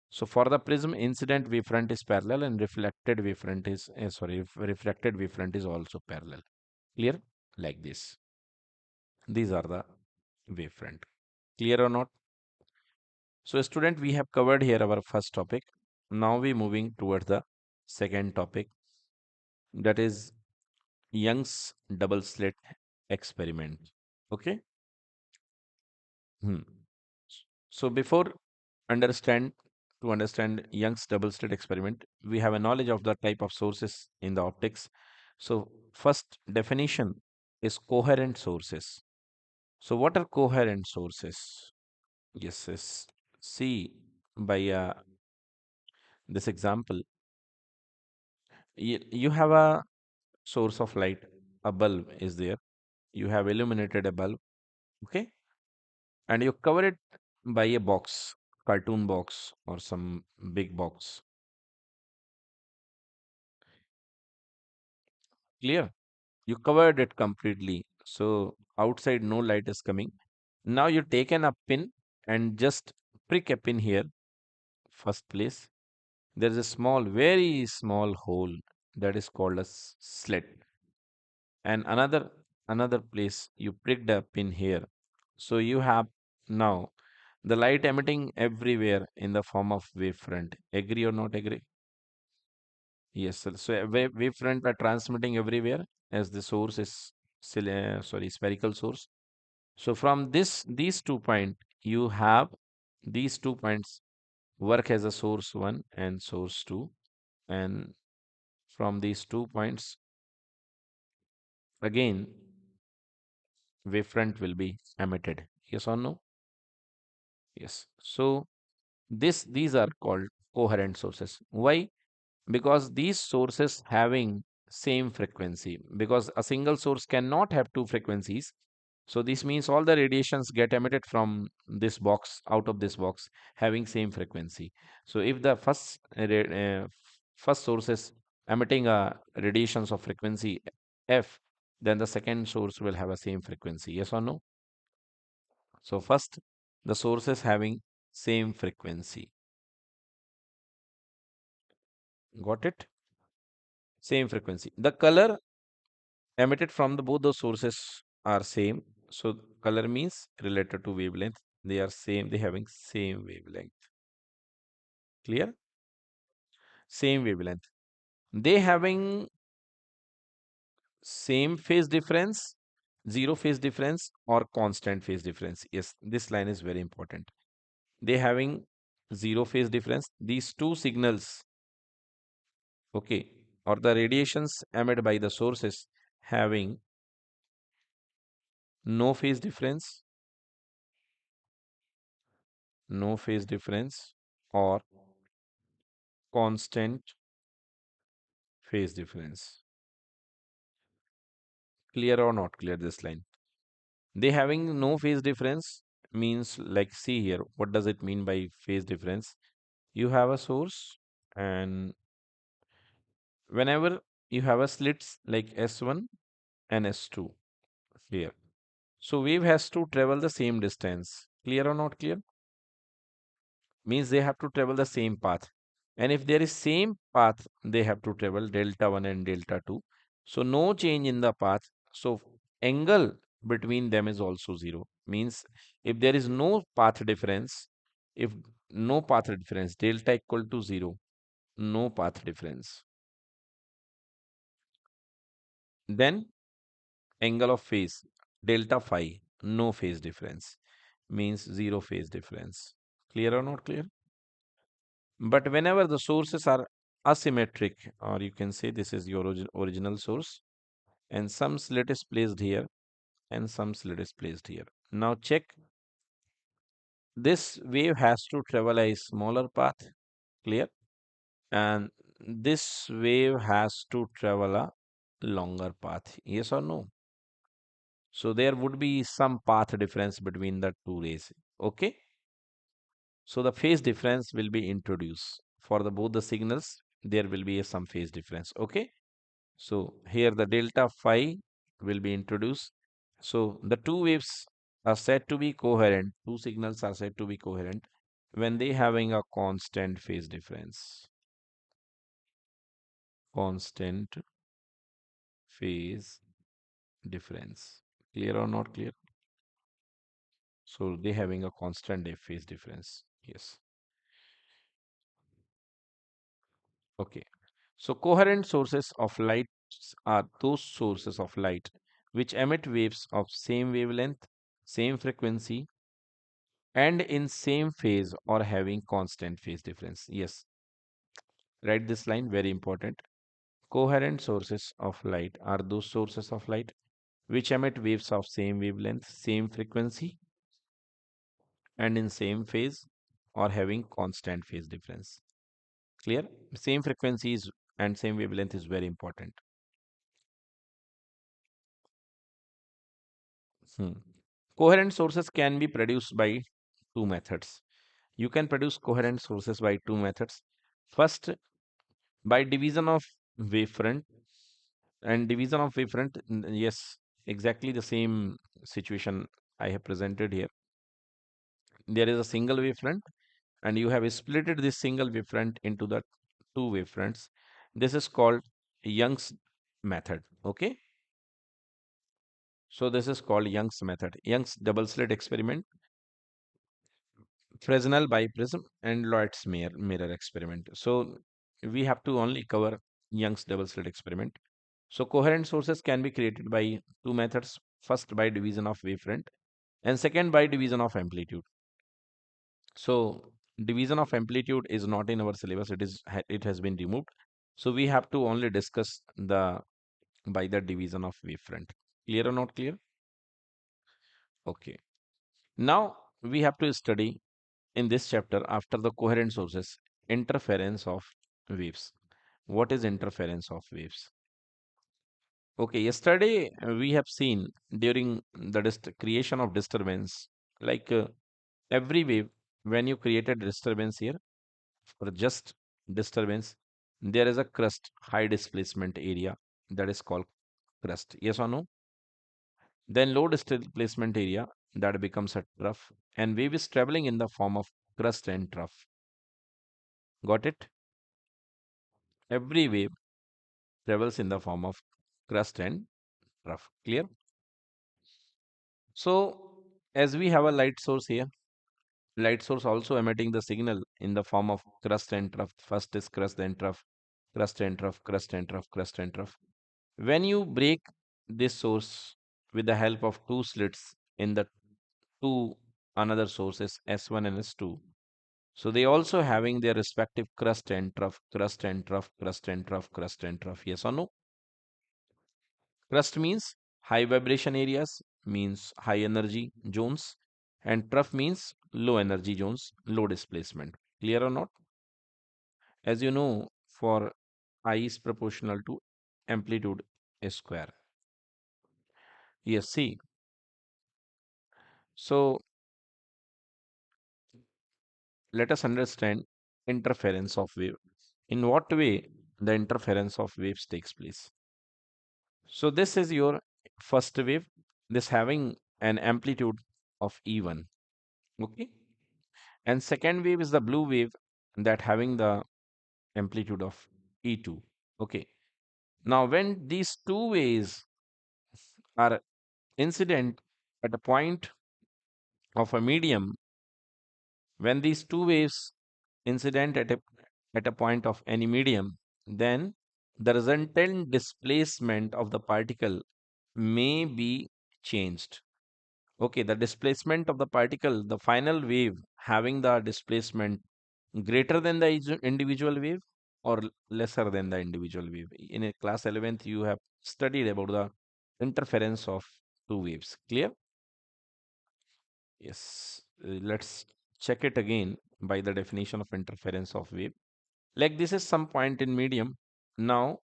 So for the prism, incident wavefront is parallel and reflected wavefront is refracted wavefront is also parallel. Clear? Like this. These are the wavefront. Clear or not? So student, we have covered here our first topic. Now we moving towards the second topic, that is Young's double slit experiment. Okay. Hmm. So before understand to understand Young's double slit experiment, we have a knowledge of the type of sources in the optics. So first definition is coherent sources. So what are coherent sources? Yes, yes. See by this example, you have a source of light, a bulb is there. You have illuminated a bulb, okay, and you cover it by a box, cartoon box or some big box. Clear? You covered it completely. So outside no light is coming. Now you taken a pin and just prick a pin here, first place. There is a small, very small hole that is called a slit. and another place you pricked a pin here. So you have now the light emitting everywhere in the form of wavefront. Agree or not agree? Yes, sir. So a wavefront are transmitting everywhere as the source is sorry, spherical source. So from these 2 points, you have these 2 points work as a source 1 and source 2. And from these 2 points, again, wavefront will be emitted. Yes or no? Yes. So these are called coherent sources. Why? Because these sources having same frequency, because a single source cannot have two frequencies. So this means all the radiations get emitted from this box, out of this box, having same frequency. So if the first source is emitting a radiations of frequency f, then the second source will have a same frequency. Yes or no? So first the sources having same frequency. Got it? Same frequency. The color emitted from the both the sources are same. So color means related to wavelength. They are same. They having same wavelength. Clear? Same wavelength. They having same phase difference, zero phase difference, or constant phase difference. Yes, this line is very important. They having zero phase difference. These two signals, okay, or the radiations emitted by the sources having no phase difference, no phase difference, or constant phase difference. Clear or not clear this line? They having no phase difference means, like, see here, what does it mean by phase difference? You have a source, and whenever you have a slits like S1 and S2 here, so wave has to travel the same distance. Clear or not clear? Means they have to travel the same path. And if there is same path, they have to travel delta 1 and delta 2. So no change in the path. So angle between them is also 0. Means if there is no path difference, if no path difference, delta equal to 0, no path difference. Then angle of phase, delta phi, no phase difference, means 0 phase difference. Clear or not clear? But whenever the sources are asymmetric, or you can say this is your original source, and some slit is placed here, and some slit is placed here. Now check, this wave has to travel a smaller path, clear? And this wave has to travel a longer path, yes or no? So there would be some path difference between the two rays, okay? So the phase difference will be introduced. For the both the signals, there will be some phase difference, okay? So here the delta phi will be introduced. So the two waves are said to be coherent. Two signals are said to be coherent when they having a constant phase difference. Constant phase difference. Clear or not clear? So they having a constant phase difference. Yes. Okay. So coherent sources of light are those sources of light which emit waves of same wavelength, same frequency, and in same phase or having constant phase difference. Yes, write this line, very important. Coherent sources of light are those sources of light which emit waves of same wavelength, same frequency, and in same phase or having constant phase difference. Clear? Same frequencies and same wavelength is very important. Hmm. Coherent sources can be produced by two methods. You can produce coherent sources by two methods. First, by division of wavefront, and division of wavefront, yes, exactly the same situation I have presented here. There is a single wavefront, and you have splitted this single wavefront into the two wavefronts. This is called Young's method. Okay. So this is called Young's method. Young's double slit experiment, Fresnel biprism, and Lloyd's mirror experiment. So we have to only cover Young's double slit experiment. So coherent sources can be created by two methods. First by division of wavefront and second by division of amplitude. So division of amplitude is not in our syllabus. It has been removed. So we have to only discuss the by the division of wavefront. Clear or not clear? Okay. Now we have to study in this chapter after the coherent sources interference of waves. What is interference of waves? Okay, yesterday we have seen during the creation of disturbance, like every wave, when you create a disturbance here, for just disturbance, there is a crust, high displacement area that is called crust. Yes or no? Then low displacement area that becomes a trough, and wave is traveling in the form of crust and trough. Got it? Every wave travels in the form of crust and trough. Clear? So, as we have a light source here, light source also emitting the signal in the form of crust and trough. First is crust, then trough, crust and trough, crust and trough, crust and trough. When you break this source with the help of two slits in the two another sources S1 and S2, so they also having their respective crust and trough, crust and trough, crust and trough, crust and trough. Yes or no? Crust means high vibration areas, means high energy zones, and trough means low energy zones, low displacement. Clear or not? As you know, for I is proportional to amplitude square. Yes, see. So let us understand interference of wave. In what way the interference of waves takes place? So this is your first wave, this having an amplitude of E1. Okay. And second wave is the blue wave that having the amplitude of E2. Okay. Now, when these two waves are incident at a point of a medium, when these two waves incident at a point of any medium, then the resultant displacement of the particle may be changed. Okay, the displacement of the particle, the final wave having the displacement greater than the individual wave or lesser than the individual wave. In a class 11th, you have studied about the interference of two waves. Clear? Yes. Let's check it again by the definition of interference of wave. Like this is some point in medium. Now,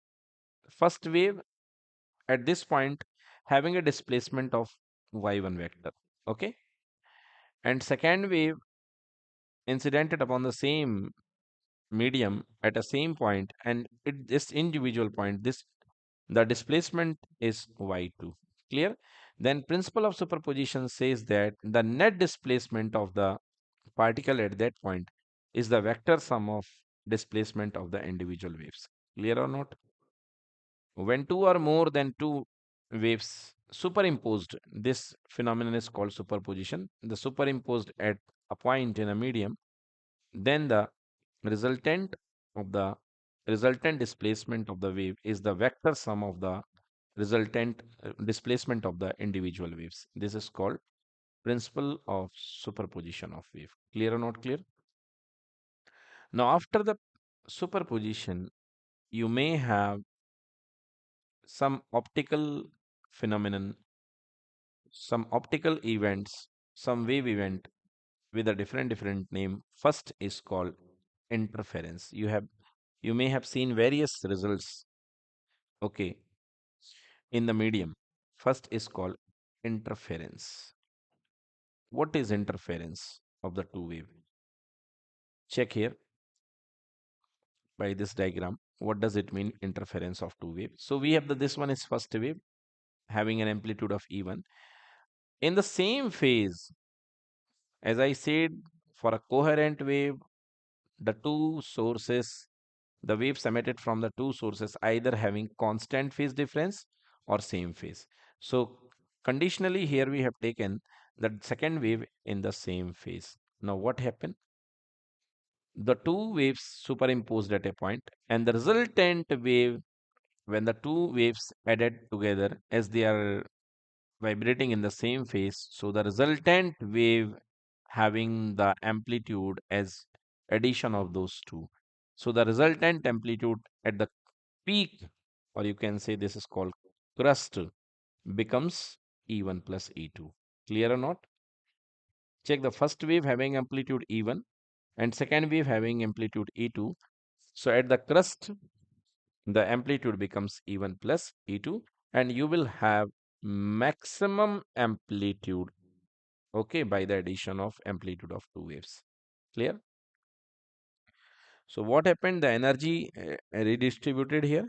first wave at this point having a displacement of y1 vector. Okay. And second wave incidented upon the same medium at a same point, and at this individual point this the displacement is y2. Clear? Then principle of superposition says that the net displacement of the particle at that point is the vector sum of displacement of the individual waves. Clear or not? When two or more than two waves superimposed, this phenomenon is called superposition. The superimposed at a point in a medium, then the resultant of the resultant displacement of the wave is the vector sum of the resultant displacement of the individual waves. This is called principle of superposition of wave. Clear or not clear? Now, after the superposition, you may have some optical phenomenon, some optical events, some wave event with a different name. First is called interference. You may have seen various results, okay, in the medium. First is called interference. What is interference of the two wave? Check here by this diagram. What does it mean, interference of two wave? So we have this one is first wave having an amplitude of E1. In the same phase, as I said, for a coherent wave, the two sources, the waves emitted from the two sources either having constant phase difference or same phase. So Conditionally, here we have taken the second wave in the same phase. Now, what happened? The two waves superimposed at a point, and the resultant wave, when the two waves added together as they are vibrating in the same phase, so the resultant wave having the amplitude as addition of those two. So the resultant amplitude at the peak, or you can say this is called crust, becomes E1 plus E2. Clear or not? Check the first wave having amplitude E1 and second wave having amplitude E2. So at the crust, the amplitude becomes E1 plus E2, and you will have maximum amplitude, okay, by the addition of amplitude of two waves. Clear? So what happened? The energy redistributed here,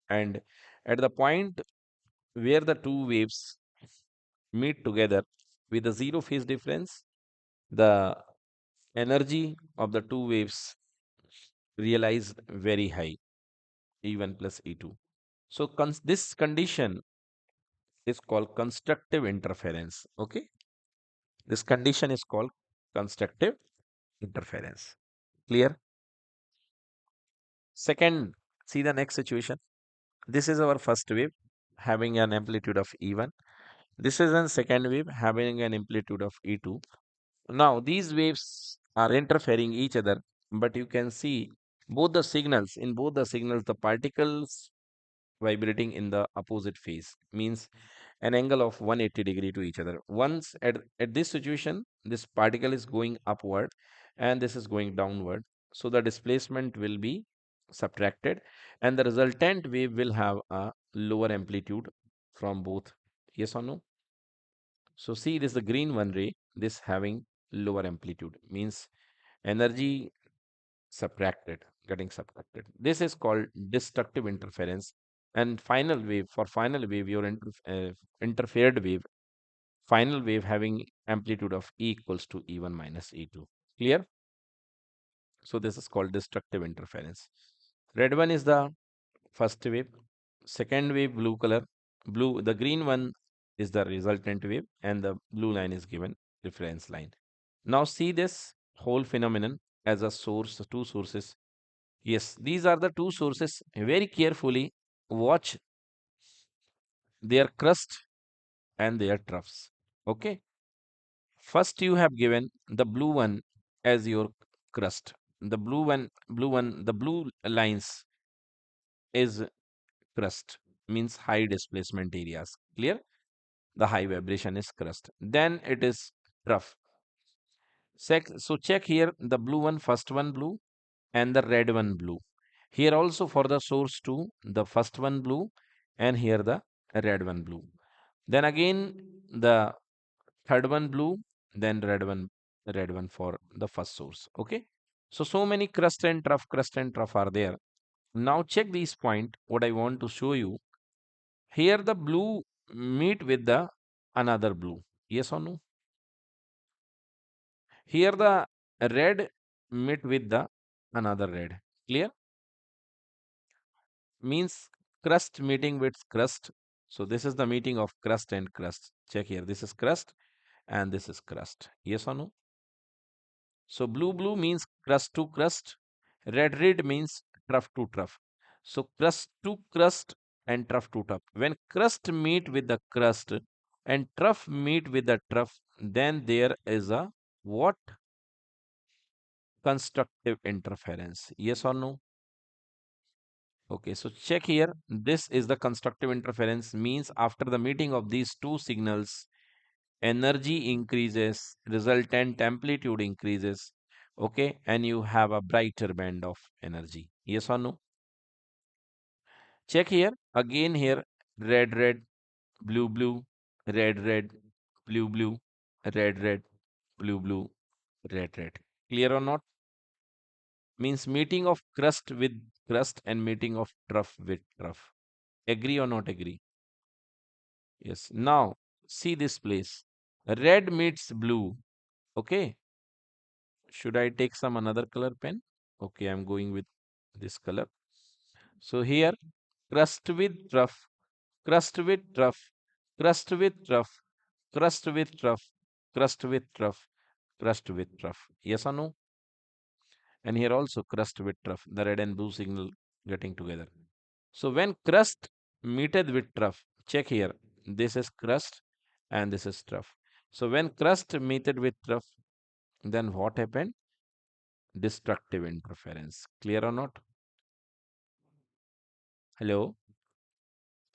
and at the point where the two waves meet together with a zero phase difference, the energy of the two waves realized very high, E1 plus E2. So this condition is called constructive interference. Okay, this condition is called constructive interference. Clear? Second, see the next situation. This is our first wave having an amplitude of E1. This is a second wave having an amplitude of E2. Now these waves are interfering each other, but you can see both the signals, in both the signals, the particles vibrating in the opposite phase, means an angle of 180-degree to each other. Once at this situation, this particle is going upward and this is going downward. So the displacement will be subtracted and the resultant wave will have a lower amplitude from both. Yes or no? So see, this is the green one ray, this having lower amplitude, means energy subtracted, getting subtracted. This is called destructive interference. And final wave, for final wave, your interfered wave, final wave having amplitude of E equals to E1 minus E2. Clear? So this is called destructive interference. Red one is the first wave, second wave blue color, blue, the green one is the resultant wave and the blue line is given reference line. Now see this whole phenomenon as a source, two sources. Yes, these are the two sources. Very carefully watch their crust and their troughs. Okay. First, you have given the blue one as your crust. The blue lines is crust, means high displacement areas. Clear? The high vibration is crust. Then it is trough. So check here the blue one, first one blue, and the red one blue. Here also for the source 2, the first one blue, and here the red one blue. Then again the third one blue, then red one for the first source. Okay. So many crust and trough are there. Now check this point. What I want to show you here, the blue meet with the another blue. Yes or no? Here the red meet with the another red. Clear? Means crust meeting with crust. So this is the meeting of crust and crust. Check here. This is crust and this is crust. Yes or no? So blue means crust to crust. Red means trough to trough. So crust to crust and trough to trough. When crust meet with the crust and trough meet with the trough, then there is a what? Constructive interference. Yes or no? Okay, so check here. This is the constructive interference, means after the meeting of these two signals, energy increases, resultant amplitude increases. Okay, and you have a brighter band of energy. Yes or no? Check here. Again here, red, blue, red, blue, red, blue, red. Clear or not? Means meeting of crust with crust and meeting of trough with trough. Agree or not agree? Yes. Now, see this place. Red meets blue. Okay. Should I take some another color pen? Okay, I'm going with this color. So here, crust with trough, crust with trough. crust with trough, crust with trough, crust with trough, crust with trough. Yes or no? And here also crust with trough, the red and blue signal getting together. So when crust meted with trough, check here, this is crust and this is trough. So when crust meted with trough, then what happened? Destructive interference. Clear or not? Hello?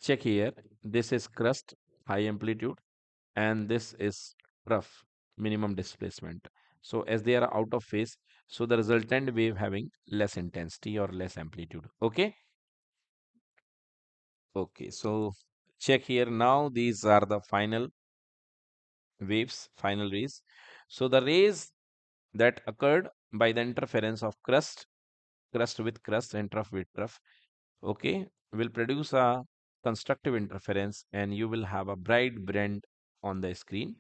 Check here. This is crust, high amplitude, and this is trough, minimum displacement. So as they are out of phase, so the resultant wave having less intensity or less amplitude. Okay? Okay, so check here now. These are the final rays. So the rays that occurred by the interference of crust with crust and trough with trough, okay, will produce a constructive interference and you will have a bright band on the screen.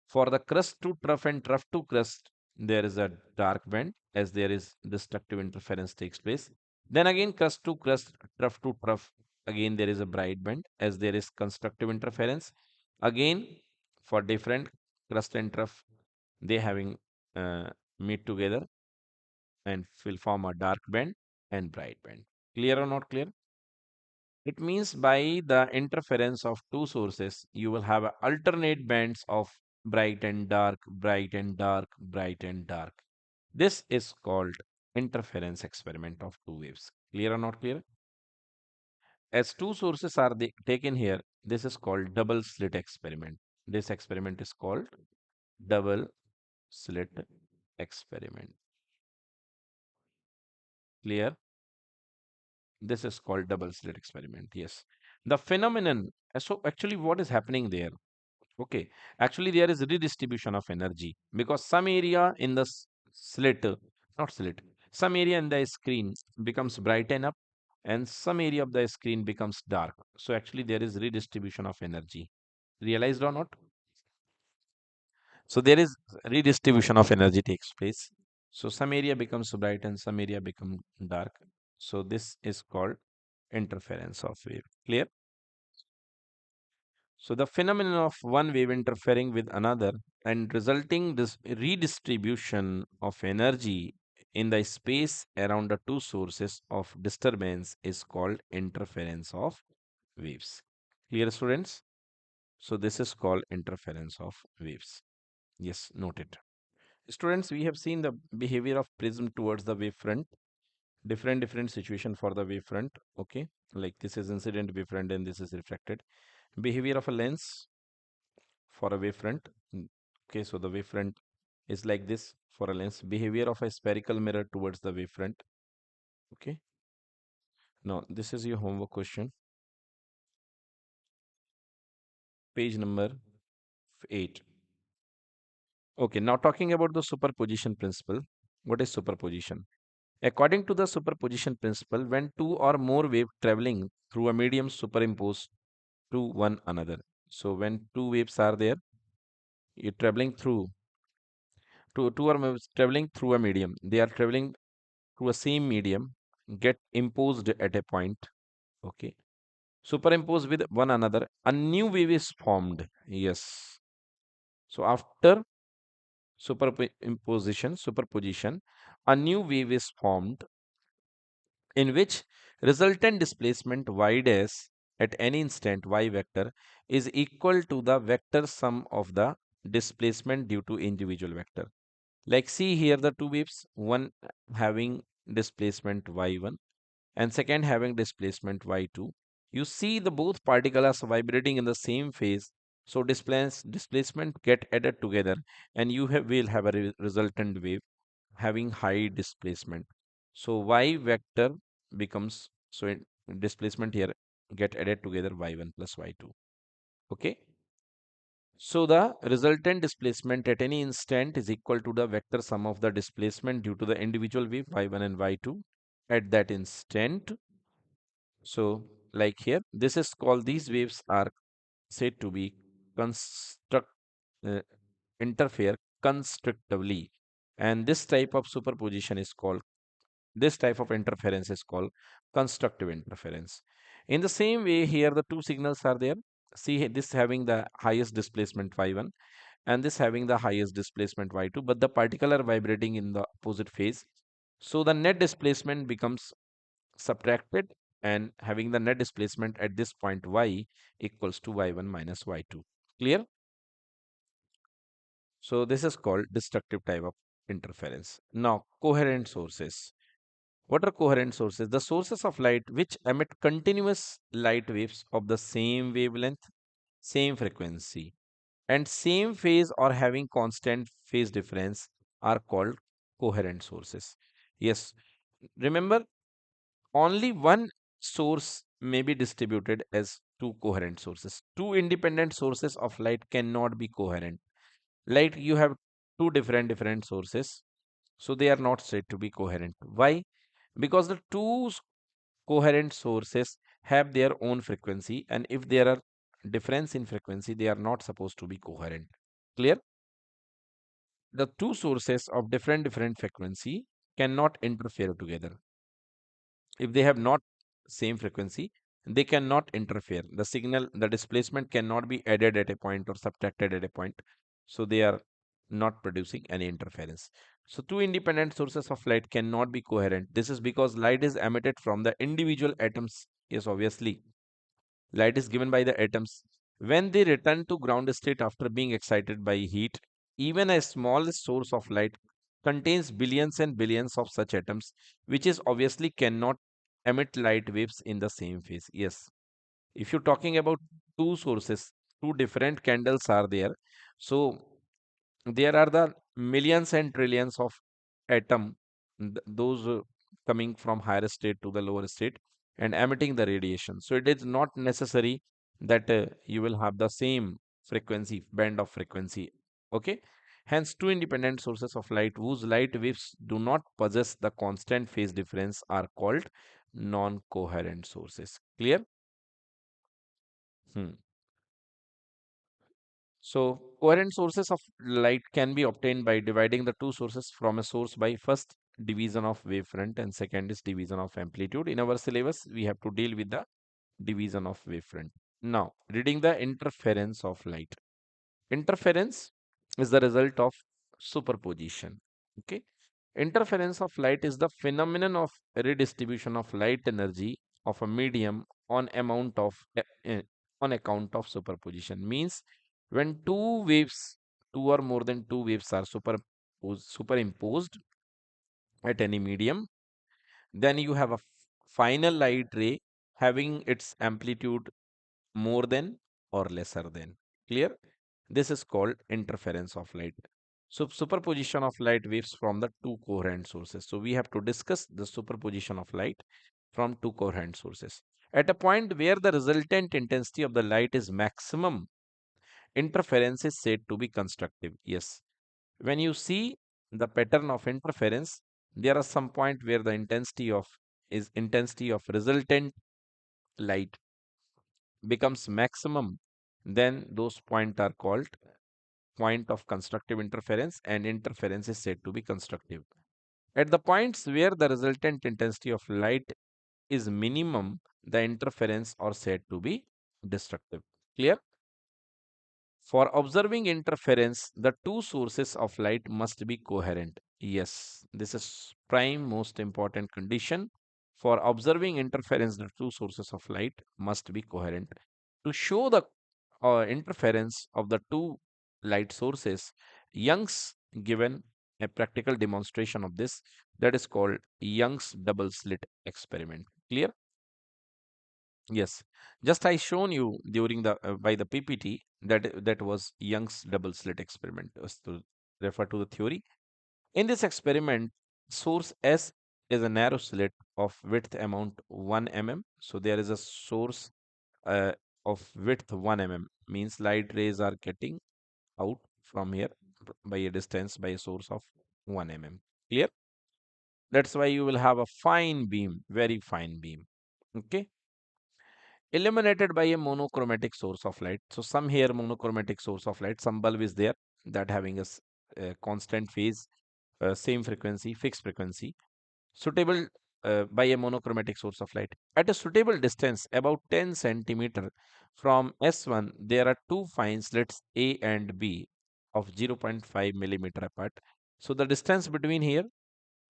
For the crust to trough and trough to crust, there is a dark band as there is destructive interference takes place. Then again crust to crust, trough to trough, again there is a bright band as there is constructive interference. Again for different crust and trough, they having meet together and will form a dark band and bright band. Clear or not clear? It means by the interference of two sources, you will have alternate bands of bright and dark, bright and dark, bright and dark. This is called interference experiment of two waves. Clear or not clear? As two sources are taken here, this is called double slit experiment. This experiment is called double slit experiment. Clear? This is called double slit experiment. Yes. The phenomenon. So actually, what is happening there? Okay, actually there is redistribution of energy because some area in the slit, not slit, some area in the screen becomes brighten up and some area of the screen becomes dark. So actually there is redistribution of energy. Realized or not? So there is redistribution of energy takes place. So some area becomes bright and some area become dark. So this is called interference of wave. Clear? So the phenomenon of one wave interfering with another and resulting this redistribution of energy in the space around the two sources of disturbance is called interference of waves. Clear, students? So this is called interference of waves. Yes, note it. Students, we have seen the behavior of prism towards the wavefront. Different situation for the wavefront. Okay, like this is incident wavefront and this is refracted. Behavior of a lens for a wavefront. Okay, so the wavefront is like this for a lens. Behavior of a spherical mirror towards the wavefront. Okay. Now, this is your homework question. Page number 8. Okay, now talking about the superposition principle. What is superposition? According to the superposition principle, when two or more waves traveling through a medium superimpose to one another. So when two waves are there, you're traveling through two or more traveling through a medium. They are traveling through a same medium, get imposed at a point. Okay. Superimposed with one another. A new wave is formed. Yes. So after superposition, a new wave is formed in which resultant displacement y dash at any instant y vector is equal to the vector sum of the displacement due to individual vector. Like see here the two waves, one having displacement y1 and second having displacement y2. You see the both particles are vibrating in the same phase. So displacement get added together and will have a resultant wave having high displacement. So y vector becomes, so displacement here get added together y1 plus y2. Okay. So the resultant displacement at any instant is equal to the vector sum of the displacement due to the individual wave y1 and y2 at that instant. So like here, this is called, these waves are said to be construct uh, interfere constructively, and this type of superposition is called, this type of interference is called constructive interference. In the same way, here the two signals are there. See this having the highest displacement y1 and this having the highest displacement y2, but the particle are vibrating in the opposite phase. So the net displacement becomes subtracted, and having the net displacement at this point y equals to y1 minus y2. Clear? So this is called destructive type of interference. Now, coherent sources. What are coherent sources? The sources of light which emit continuous light waves of the same wavelength, same frequency, and same phase or having constant phase difference are called coherent sources. Yes, remember only one source may be distributed as two coherent sources. Two independent sources of light cannot be coherent. Like you have two different sources, so they are not said to be coherent. Why? Because the coherent sources have their own frequency, and if there are difference in frequency, they are not supposed to be coherent. Clear? The two sources of different frequency cannot interfere together. If they have not same frequency, they cannot interfere. The signal, the displacement cannot be added at a point or subtracted at a point. So they are not producing any interference. So two independent sources of light cannot be coherent. This is because light is emitted from the individual atoms. Yes, obviously. Light is given by the atoms. When they return to ground state after being excited by heat, even a small source of light contains billions and billions of such atoms, which is obviously cannot emit light waves in the same phase. Yes, if you're talking about two sources, two different candles are there. So there are the millions and trillions of atom, those coming from higher state to the lower state and emitting the radiation. So it is not necessary that you will have the same frequency, band of frequency. Okay. Hence, two independent sources of light whose light waves do not possess the constant phase difference are called non-coherent sources. Clear? Hmm. So, coherent sources of light can be obtained by dividing the two sources from a source by first division of wavefront and second is division of amplitude. In our syllabus, we have to deal with the division of wavefront. Now, reading the interference of light. Interference is the result of superposition. Okay. Interference of light is the phenomenon of redistribution of light energy of a medium on amount of on account of superposition. Means when two or more than two waves are superimposed at any medium, then you have a final light ray having its amplitude more than or lesser than. Clear? This is called interference of light. So superposition of light waves from the two coherent sources. So we have to discuss the superposition of light from two coherent sources. At a point where the resultant intensity of the light is maximum, interference is said to be constructive. Yes. When you see the pattern of interference, there are some point where the intensity of resultant light becomes maximum, then those points are called point of constructive interference and interference is said to be constructive. At the points where the resultant intensity of light is minimum, the interference are said to be destructive. Clear? For observing interference, the two sources of light must be coherent. Yes, this is prime most important condition. For observing interference, the two sources of light must be coherent. To show the interference of the two light sources, Young's given a practical demonstration of this that is called Young's double slit experiment. Clear? Yes, just I shown you during the by the PPT that was Young's double slit experiment was to refer to the theory. In this experiment, source S is a narrow slit of width amount 1 mm. So there is a source uh, of width 1 mm means light rays are getting out from here by a distance by a source of 1 mm. Clear? That's why you will have a fine beam, very fine beam. Okay, illuminated by a monochromatic source of light. So some here monochromatic source of light, some bulb is there that having a constant phase, same frequency, fixed frequency, suitable by a monochromatic source of light. At a suitable distance, about 10 centimeter from S1, there are two fine slits A and B of 0.5 millimeter apart. So the distance between here,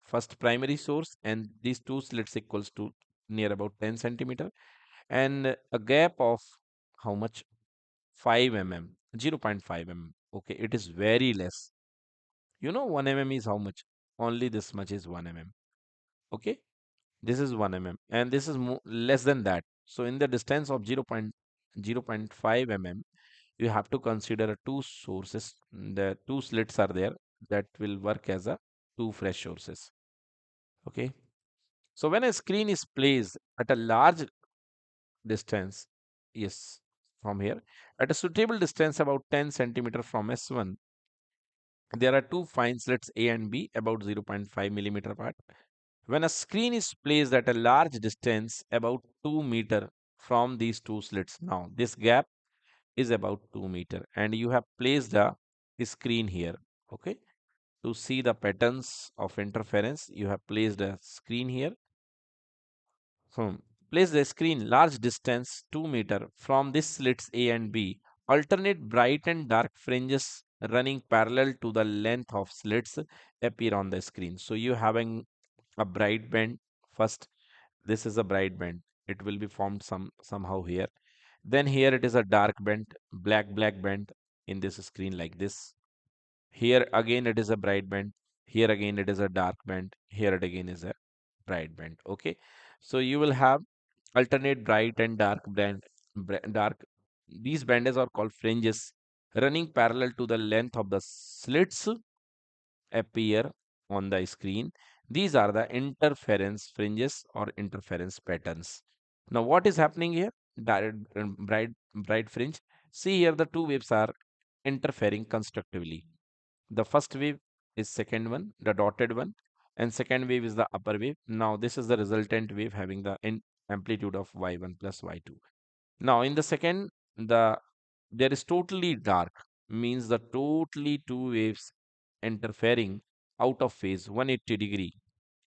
first primary source, and these two slits equals to near about 10 centimeter, and a gap of how much? 5 mm, 0.5 mm. Okay, it is very less. 1 mm is how much? Only this much is 1 mm. Okay, this is 1 mm, and this is less than that. So in the distance of 0.5 mm, you have to consider two sources. The two slits are there that will work as a two fresh sources. Okay. So when a screen is placed at a large distance, yes, from here, at a suitable distance about 10 centimeter from S1, there are two fine slits A and B about 0.5 millimeter apart. When a screen is placed at a large distance, about 2 meter from these two slits, now this gap is about 2 meter, and you have placed a screen here. Okay, to see the patterns of interference, you have placed a screen here. Hmm. Place the screen large distance 2 meter from this slits A and B. Alternate bright and dark fringes running parallel to the length of slits appear on the screen. So you having a bright band first. This is a bright band. It will be formed somehow here. Then here it is a dark band, black band in this screen like this. Here again it is a bright band. Here again it is a dark band. Here it again is a bright band. Okay. So you will have alternate bright and dark band. Dark. These bands are called fringes running parallel to the length of the slits appear on the screen. These are the interference fringes or interference patterns. Now, what is happening here? Bright fringe. See here, the two waves are interfering constructively. The first wave is second one, the dotted one, and second wave is the upper wave. Now, this is the resultant wave having the amplitude of y1 plus y2. Now, in the second, there is totally dark, means the totally two waves interfering out of phase 180 degree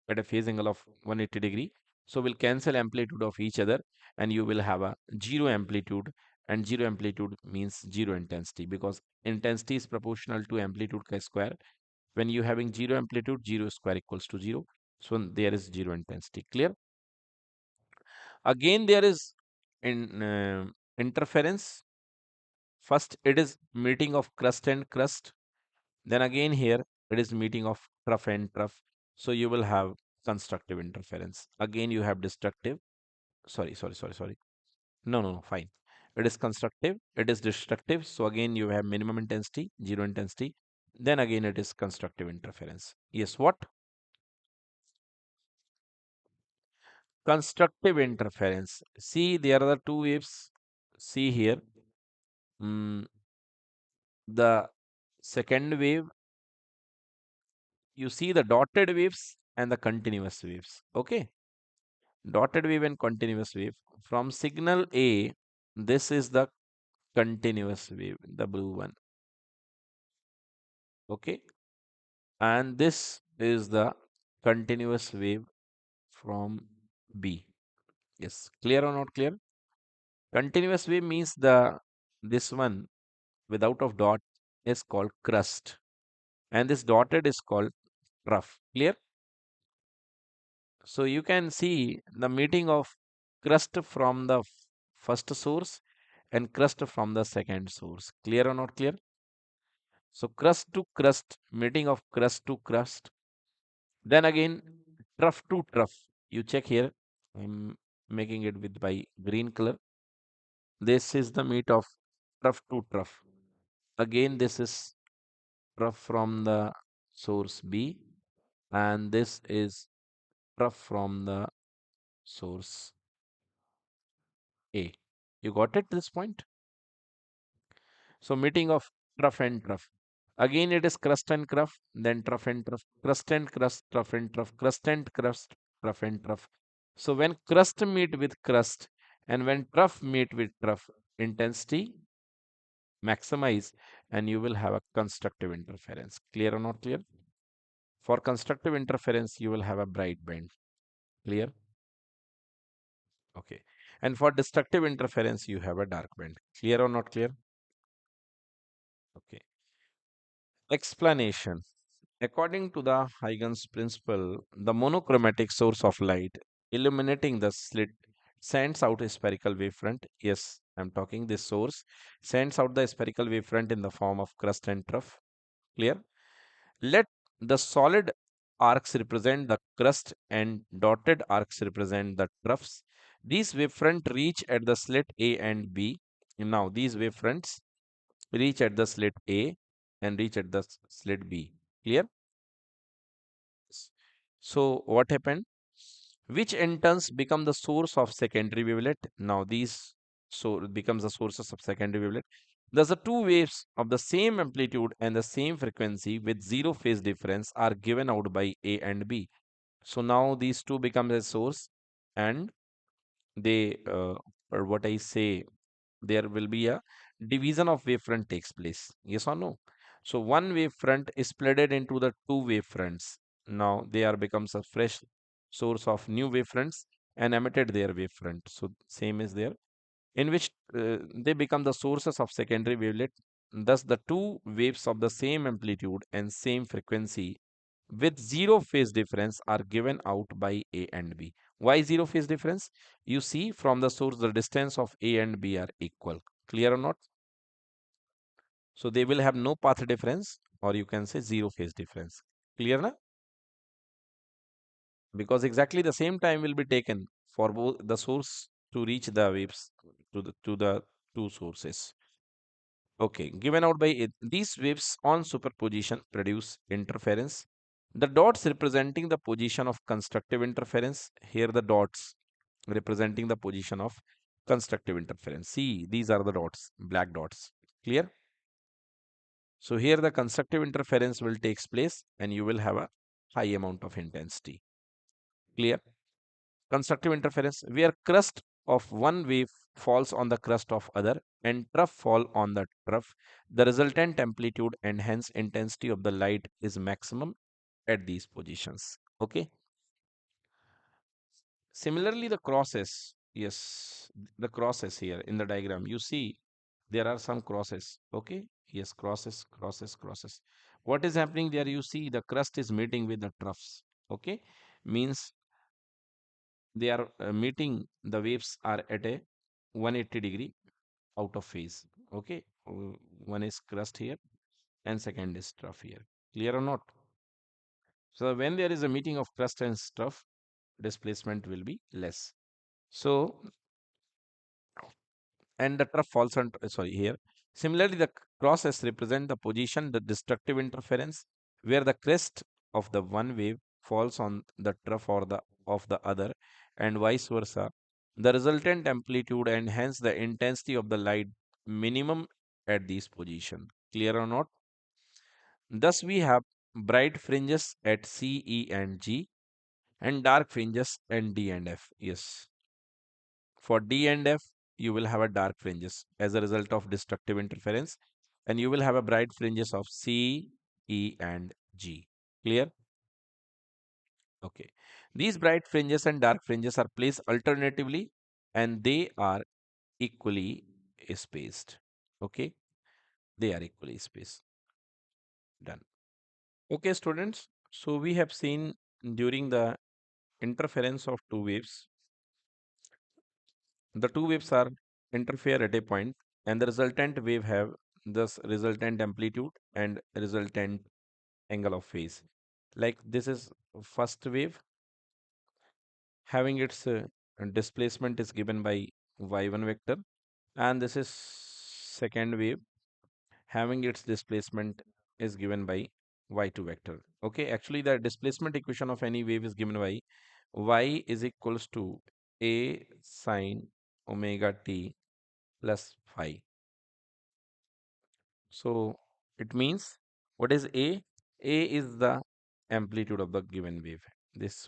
at a phase angle of 180 degree. So will cancel amplitude of each other, and you will have a zero amplitude, and zero amplitude means zero intensity, because intensity is proportional to amplitude square. When you having zero amplitude, zero square equals to zero. So there is zero intensity. Clear? Again, there is in interference. First, it is meeting of crust and crust. Then again here, it is meeting of trough and trough. So you will have constructive interference. Again, you have destructive. Sorry. No, fine. It is constructive, it is destructive. So again, you have minimum intensity, zero intensity. Then again, it is constructive interference. Yes, what? Constructive interference. See, there are the two waves. See here. Mm, the second wave, you see the dotted waves and the continuous waves. Okay. Dotted wave and continuous wave. From signal A, this is the continuous wave, the blue one. Okay. And this is the continuous wave from B. Yes. Clear or not clear? Continuous wave means this one without of dot is called crust. And this dotted is called trough. Clear? So you can see the meeting of crust from the first source and crust from the second source. Clear or not clear? So crust to crust, meeting of crust to crust. Then again, trough to trough. You check here. I'm making it with by green color. This is the meet of trough to trough. Again, this is trough from the source B, and this is trough from the source A. You got it this point? So meeting of trough and trough. Again, it is crust and trough, then trough and trough, crust and crust, trough and trough, crust and crust, trough and trough. So when crust meet with crust and when trough meet with trough, intensity maximize, and you will have a constructive interference. Clear or not clear? For constructive interference, you will have a bright band. Clear? Okay. And for destructive interference, you have a dark band. Clear or not clear? Okay. Explanation. According to the Huygens principle, the monochromatic source of light illuminating the slit sends out a spherical wavefront. Yes, I'm talking this source sends out the spherical wavefront in the form of crust and trough. Clear? Let the solid arcs represent the crust and dotted arcs represent the troughs. These wavefront reach at the slit A and B. Now, these wavefronts reach at the slit A and reach at the slit B. Clear? So what happened? Which in turns become the source of secondary wavelet. Now these so becomes the sources of secondary wavelet. Thus the two waves of the same amplitude and the same frequency with zero phase difference are given out by A and B. So now these two become a source and they or what I say there will be a division of wavefront takes place. Yes or no? So one wavefront is splitted into the two wavefronts. Now they are becomes a fresh source of new wavefronts and emitted their wavefront. So same is there in which they become the sources of secondary wavelet. Thus the two waves of the same amplitude and same frequency with zero phase difference are given out by A and B. Why zero phase difference? You see from the source the distance of A and B are equal. Clear or not? So they will have no path difference or you can say zero phase difference. Clear na? Because exactly the same time will be taken for both the source to reach the waves to the two sources. Okay, given out by it, these waves on superposition produce interference. The dots representing the position of constructive interference. Here the dots representing the position of constructive interference. See, these are the dots, black dots. Clear? So here the constructive interference will takes place and you will have a high amount of intensity. Clear? Constructive interference where crust of one wave falls on the crust of other and trough fall on the trough, the resultant amplitude and hence intensity of the light is maximum at these positions. Okay. Similarly, the crosses, yes, the crosses here in the diagram, you see there are some crosses. Okay. Yes, crosses, crosses, crosses. What is happening there? You see the crust is meeting with the troughs. Okay. Means they are meeting, the waves are at a 180-degree out of phase. Okay. One is crust here and second is trough here. Clear or not? So when there is a meeting of crust and trough, displacement will be less. So and the trough falls on sorry here. Similarly, the crosses represent the position, the destructive interference, where the crest of the one wave falls on the trough or the of the other, and vice versa. The resultant amplitude and hence the intensity of the light minimum at these position. Clear or not? Thus, we have bright fringes at C, E, and G, and dark fringes at D and F. Yes. For D and F, you will have a dark fringes as a result of destructive interference, and you will have a bright fringes of C, E, and G. Clear? Okay. These bright fringes and dark fringes are placed alternatively, and they are equally spaced. Okay. They are equally spaced. Done. Okay, students. So we have seen during the interference of two waves, the two waves are interfere at a point and the resultant wave have this resultant amplitude and resultant angle of phase. Like this is first wave having its displacement is given by y1 vector and this is second wave having its displacement is given by y2 vector. Okay, actually the displacement equation of any wave is given by y is equals to a sine omega t plus phi. So it means what is A? A is the amplitude of the given wave. This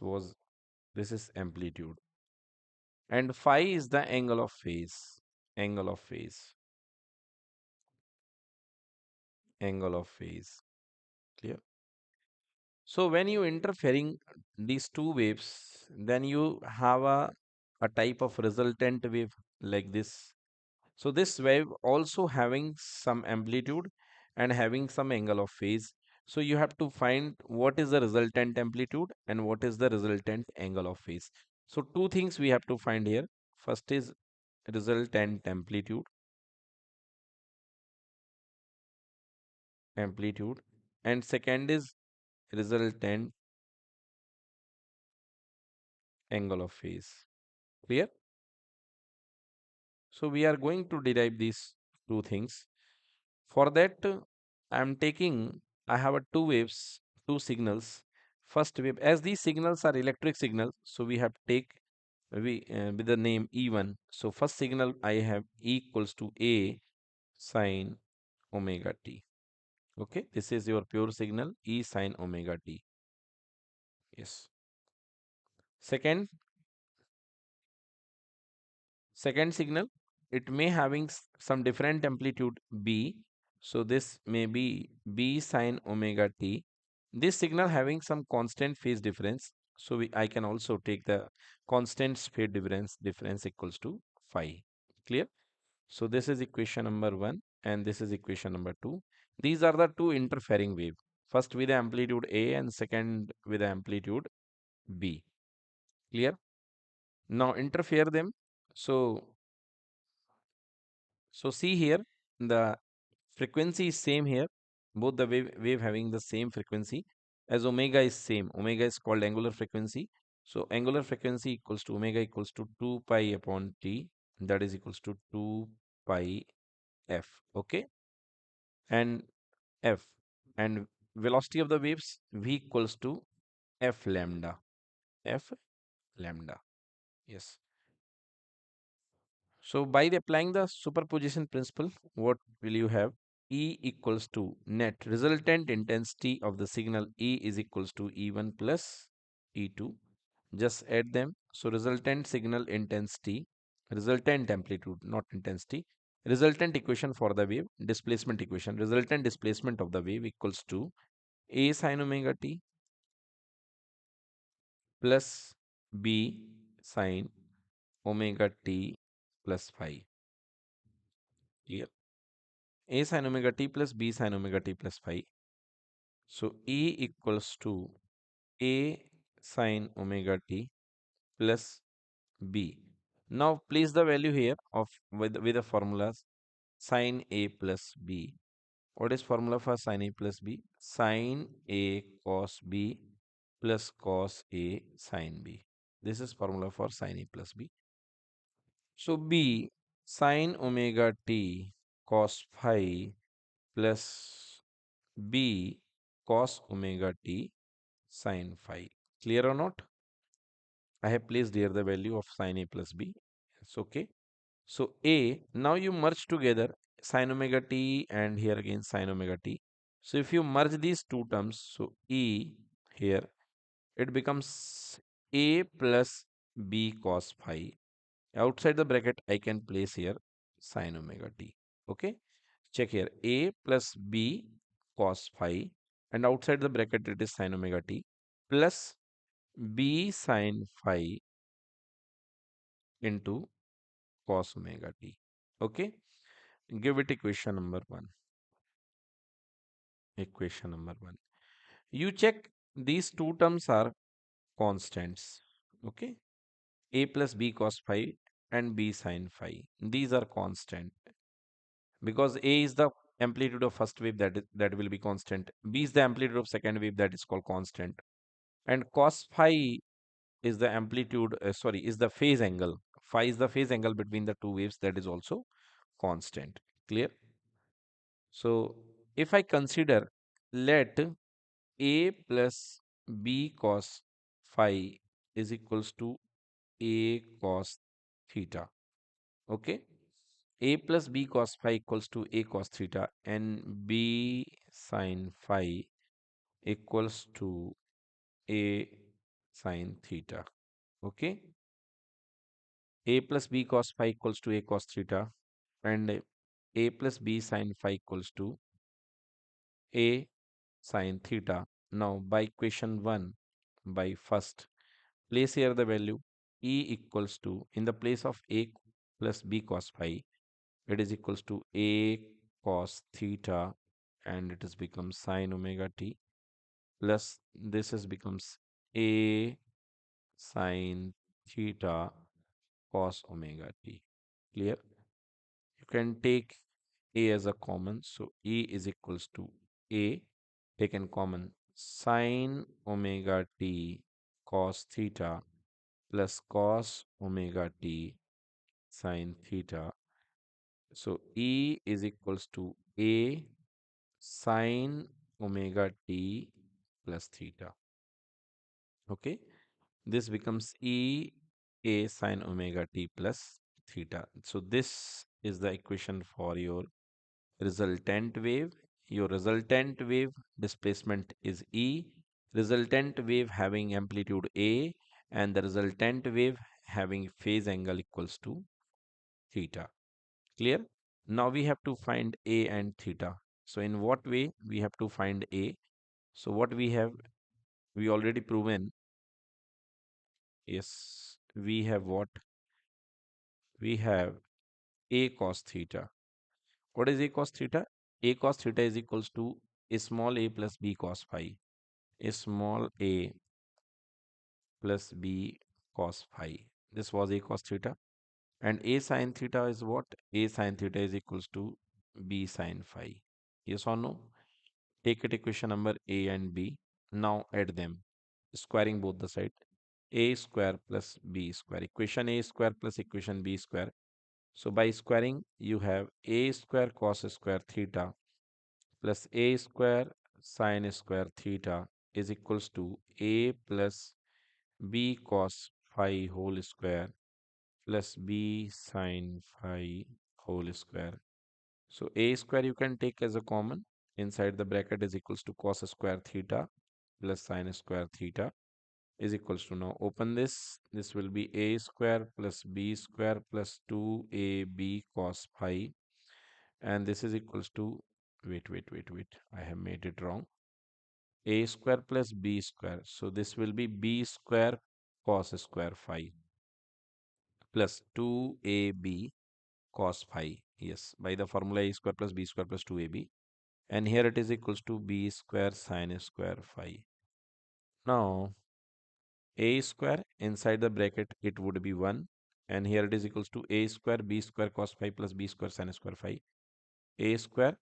is amplitude. And phi is the angle of phase. Angle of phase. Angle of phase. Clear? So when you interfering these two waves, then you have a type of resultant wave like this. So this wave also having some amplitude and having some angle of phase. So you have to find what is the resultant amplitude and what is the resultant angle of phase. So two things we have to find here. First is resultant amplitude, and second is resultant angle of phase. Clear? So we are going to derive these two things. For that, I have a two waves, two signals. First wave, as these signals are electric signals, so we have take with the name E1. So first signal I have E equals to A sine omega t. Okay, this is your pure signal E sine omega t. Yes. Second, second signal, it may having some different amplitude B. So this may be B sine omega t. This signal having some constant phase difference. So I can also take the constant phase difference equals to phi. Clear? So this is equation number 1 and this is equation number 2. These are the two interfering wave. First with the amplitude A and second with the amplitude B. Clear? Now interfere them. So see here, the frequency is same here. Both the wave having the same frequency as omega is same. Omega is called angular frequency. So angular frequency equals to omega equals to 2 pi upon t. That is equals to 2 pi f. Okay. And f. And velocity of the waves v equals to f lambda. F lambda. Yes. So by applying the superposition principle, what will you have? E equals to net resultant intensity of the signal E is equals to E1 plus E2. Just add them. So resultant signal intensity, resultant amplitude, not intensity. Resultant equation for the wave, displacement equation. Resultant displacement of the wave equals to A sin omega t plus B sin omega t plus phi. Clear? A sin omega t plus B sin omega t plus phi. So E equals to A sin omega t plus B. Now place the value here of with the formulas sin A plus B. What is formula for sin A plus B? Sin A cos B plus cos A sin B. This is formula for sin A plus B. So B sin omega t cos phi plus B cos omega t sin phi. Clear or not? I have placed here the value of sin A plus B. It's okay. So A, now you merge together sin omega t and here again sin omega t. So if you merge these two terms, so E here, it becomes A plus B cos phi. Outside the bracket, I can place here sin omega t. Okay. Check here A plus B cos phi, and outside the bracket it is sin omega t plus B sin phi into cos omega t. Okay. Give it equation number 1. Equation number 1. You check these two terms are constants. Okay. A plus B cos phi and B sin phi. These are constant because A is the amplitude of first wave, that will be constant. B is the amplitude of second wave, that is called constant. And cos phi is the amplitude, is the phase angle. Phi is the phase angle between the two waves, that is also constant. Clear? So if I consider, let A plus B cos phi is equals to A cos theta. Okay. A plus B cos phi equals to A cos theta and B sin phi equals to A sin theta. Okay. A plus B cos phi equals to A cos theta and A plus B sin phi equals to A sin theta. Now by equation 1, by first, place here the value E equals to, in the place of A plus B cos phi, it is equals to A cos theta, and it has become sine omega t, plus this is becomes A sine theta cos omega t. Clear? You can take A as a common, so E is equals to A taken common sine omega t cos theta plus cos omega t sine theta. So E is equals to A sine omega t plus theta. Okay, this becomes E A sine omega t plus theta. So this is the equation for your resultant wave. Your resultant wave displacement is E, resultant wave having amplitude A, and the resultant wave having phase angle equals to theta. Clear? Now we have to find A and theta. So in what way we have to find A? So what we have, we already proven, yes, we have what? We have A cos theta. What is A cos theta? A cos theta is equals to a small a plus b cos phi. A small a plus b cos phi. This was A cos theta. And A sin theta is what? A sin theta is equals to b sin phi. Yes or no? Take it equation number A and B. Now add them, squaring both the side. A square plus B square. Equation A square plus equation B square. So by squaring, you have A square cos square theta plus A square sin square theta is equals to A plus B cos phi whole square plus B sin phi whole square. So A square you can take as a common. Inside the bracket is equals to cos square theta plus sin square theta is equals to, now open this. This will be A square plus B square plus 2AB cos phi, and this is equals to, wait, I have made it wrong. A square plus B square. So this will be B square cos square phi plus 2AB cos phi. Yes, by the formula A square plus B square plus 2AB. And here it is equals to B square sin square phi. Now A square inside the bracket it would be 1, and here it is equals to A square B square cos phi plus B square sin square phi. A square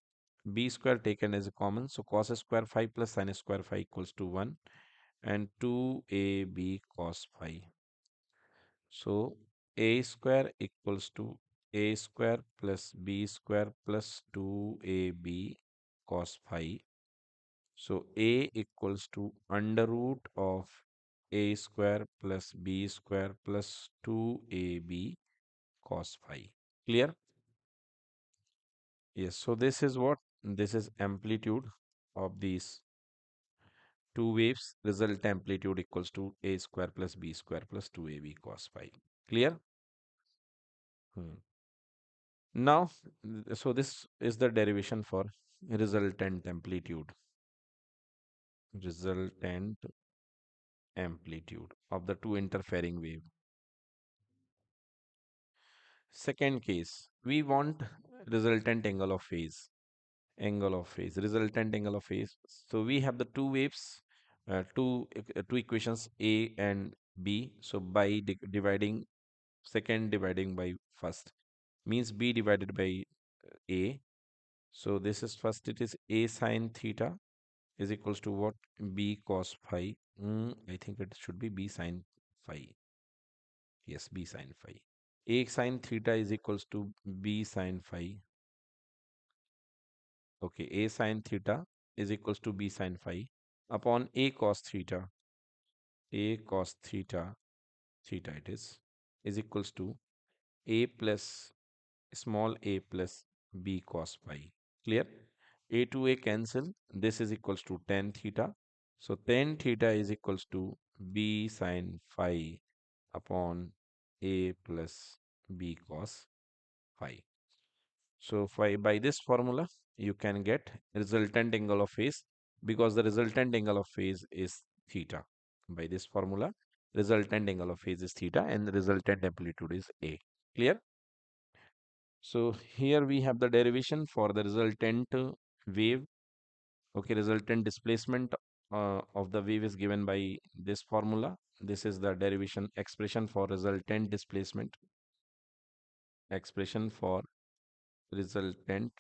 B square taken as a common, so cos square phi plus sin square phi equals to 1, and 2AB cos phi. So A square equals to A square plus B square plus 2AB cos phi. So A equals to under root of A square plus B square plus 2AB cos phi. Clear? Yes. So this is what? This is amplitude of these two waves. Result amplitude equals to A square plus B square plus 2AB cos phi. Clear? Hmm. Now, so this is the derivation for resultant amplitude. Resultant amplitude of the two interfering wave. Second case, we want resultant angle of phase. Resultant angle of phase. So we have the two waves, two equations A and B. So by dividing second dividing by first means B divided by A. So this is first, it is A sine theta is equals to what? B cos phi. I think it should be B sine phi. Yes, B sine phi. A sine theta is equals to B sine phi. Okay, A sine theta is equals to B sine phi upon A cos theta. A cos theta, theta it is equals to A plus small a plus B cos phi. Clear? A to A cancel. This is equals to tan theta. So tan theta is equals to B sine phi upon A plus B cos phi. So by this formula, you can get resultant angle of phase because the resultant angle of phase is theta. By this formula, resultant angle of phase is theta and the resultant amplitude is A. Clear? So here we have the derivation for the resultant wave. Okay, resultant displacement of the wave is given by this formula. This is the derivation expression for resultant displacement. Expression for resultant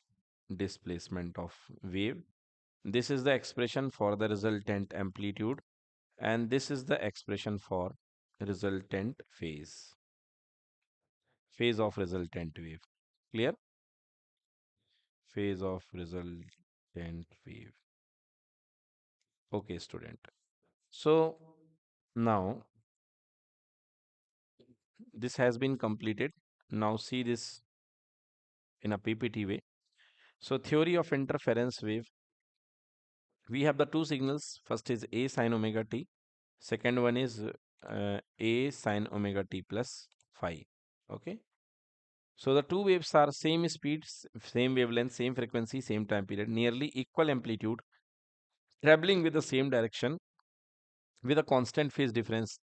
displacement of wave. This is the expression for the resultant amplitude, and this is the expression for resultant phase of resultant wave. Clear? Phase of resultant wave. Okay, student. So now this has been completed. Now see this in a PPT way. So theory of interference wave. We have the two signals. First is A sine omega t. Second one is A sine omega t plus phi. Okay. So the two waves are same speed, same wavelength, same frequency, same time period, nearly equal amplitude, traveling with the same direction with a constant phase difference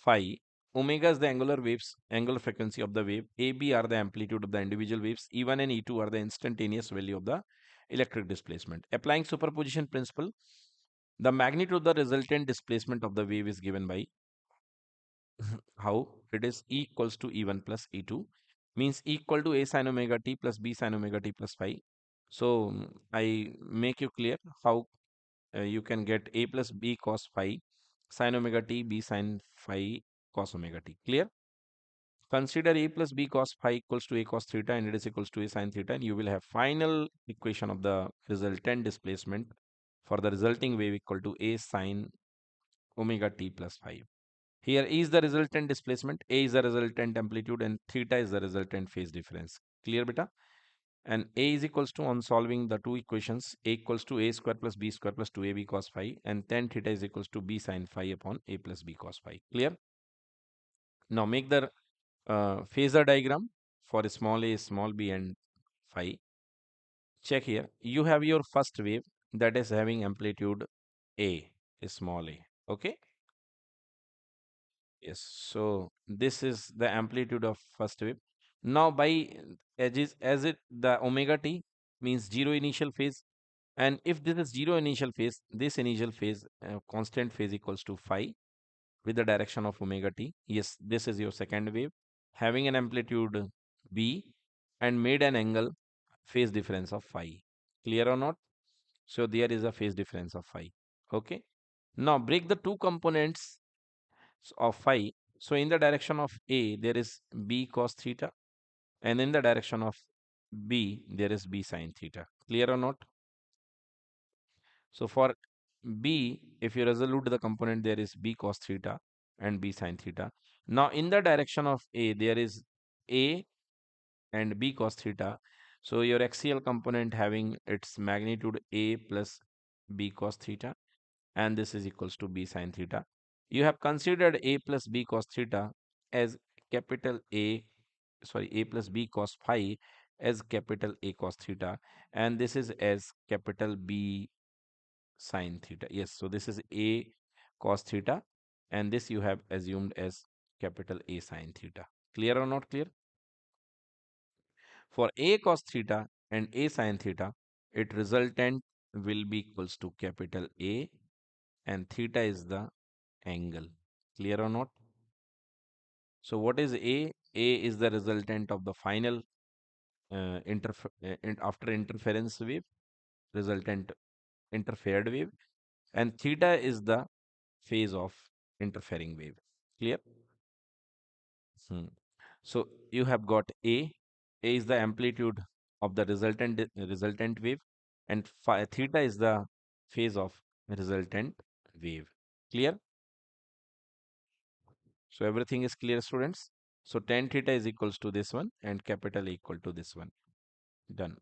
phi. Omega is the angular waves, angular frequency of the wave. AB are the amplitude of the individual waves. E1 and E2 are the instantaneous value of the electric displacement. Applying superposition principle, the magnitude of the resultant displacement of the wave is given by how it is E equals to E1 plus E2, means equal to A sin omega t plus B sin omega t plus phi. So I make you clear how you can get A plus B cos phi sin omega t B sin phi cos omega t. Clear? Consider A plus B cos phi equals to A cos theta and it is equals to A sin theta, and you will have final equation of the resultant displacement for the resulting wave equal to A sin omega t plus phi. Here E is the resultant displacement, A is the resultant amplitude, and theta is the resultant phase difference. Clear, beta? And A is equals to, on solving the two equations, A equals to A square plus B square plus 2AB cos phi, and tan theta is equals to B sin phi upon A plus B cos phi. Clear? Now make the phasor diagram for small a, small b, and phi. Check here. You have your first wave that is having amplitude A, small a. Okay. Yes. So this is the amplitude of first wave. Now by as it the omega t means zero initial phase, and if this is zero initial phase, this initial phase constant phase equals to phi with the direction of omega t. Yes, this is your second wave having an amplitude b and made an angle phase difference of phi. Clear or not? So there is a phase difference of phi. Okay. Now break the two components of phi. So in the direction of A, there is b cos theta, and in the direction of B, there is b sin theta. Clear or not? So for B, if you resolute the component, there is b cos theta and b sin theta. Now in the direction of A, there is A and b cos theta. So your axial component having its magnitude A plus b cos theta, and this is equals to b sin theta. You have considered A plus b cos theta as capital A, sorry, A plus b cos phi as capital A cos theta, and this is as capital B sin theta. Yes, so this is A cos theta, and this you have assumed as capital A sin theta. Clear or not clear? For A cos theta and A sin theta, it resultant will be equals to capital A, and theta is the angle. Clear or not? So what is A? A is the resultant of the final after interference wave, resultant interfered wave, and theta is the phase of interfering wave. Clear? Hmm. So you have got A. A is the amplitude of the resultant wave, and theta is the phase of resultant wave. Clear? So everything is clear, students. So tan theta is equals to this one and capital A equal to this one. Done.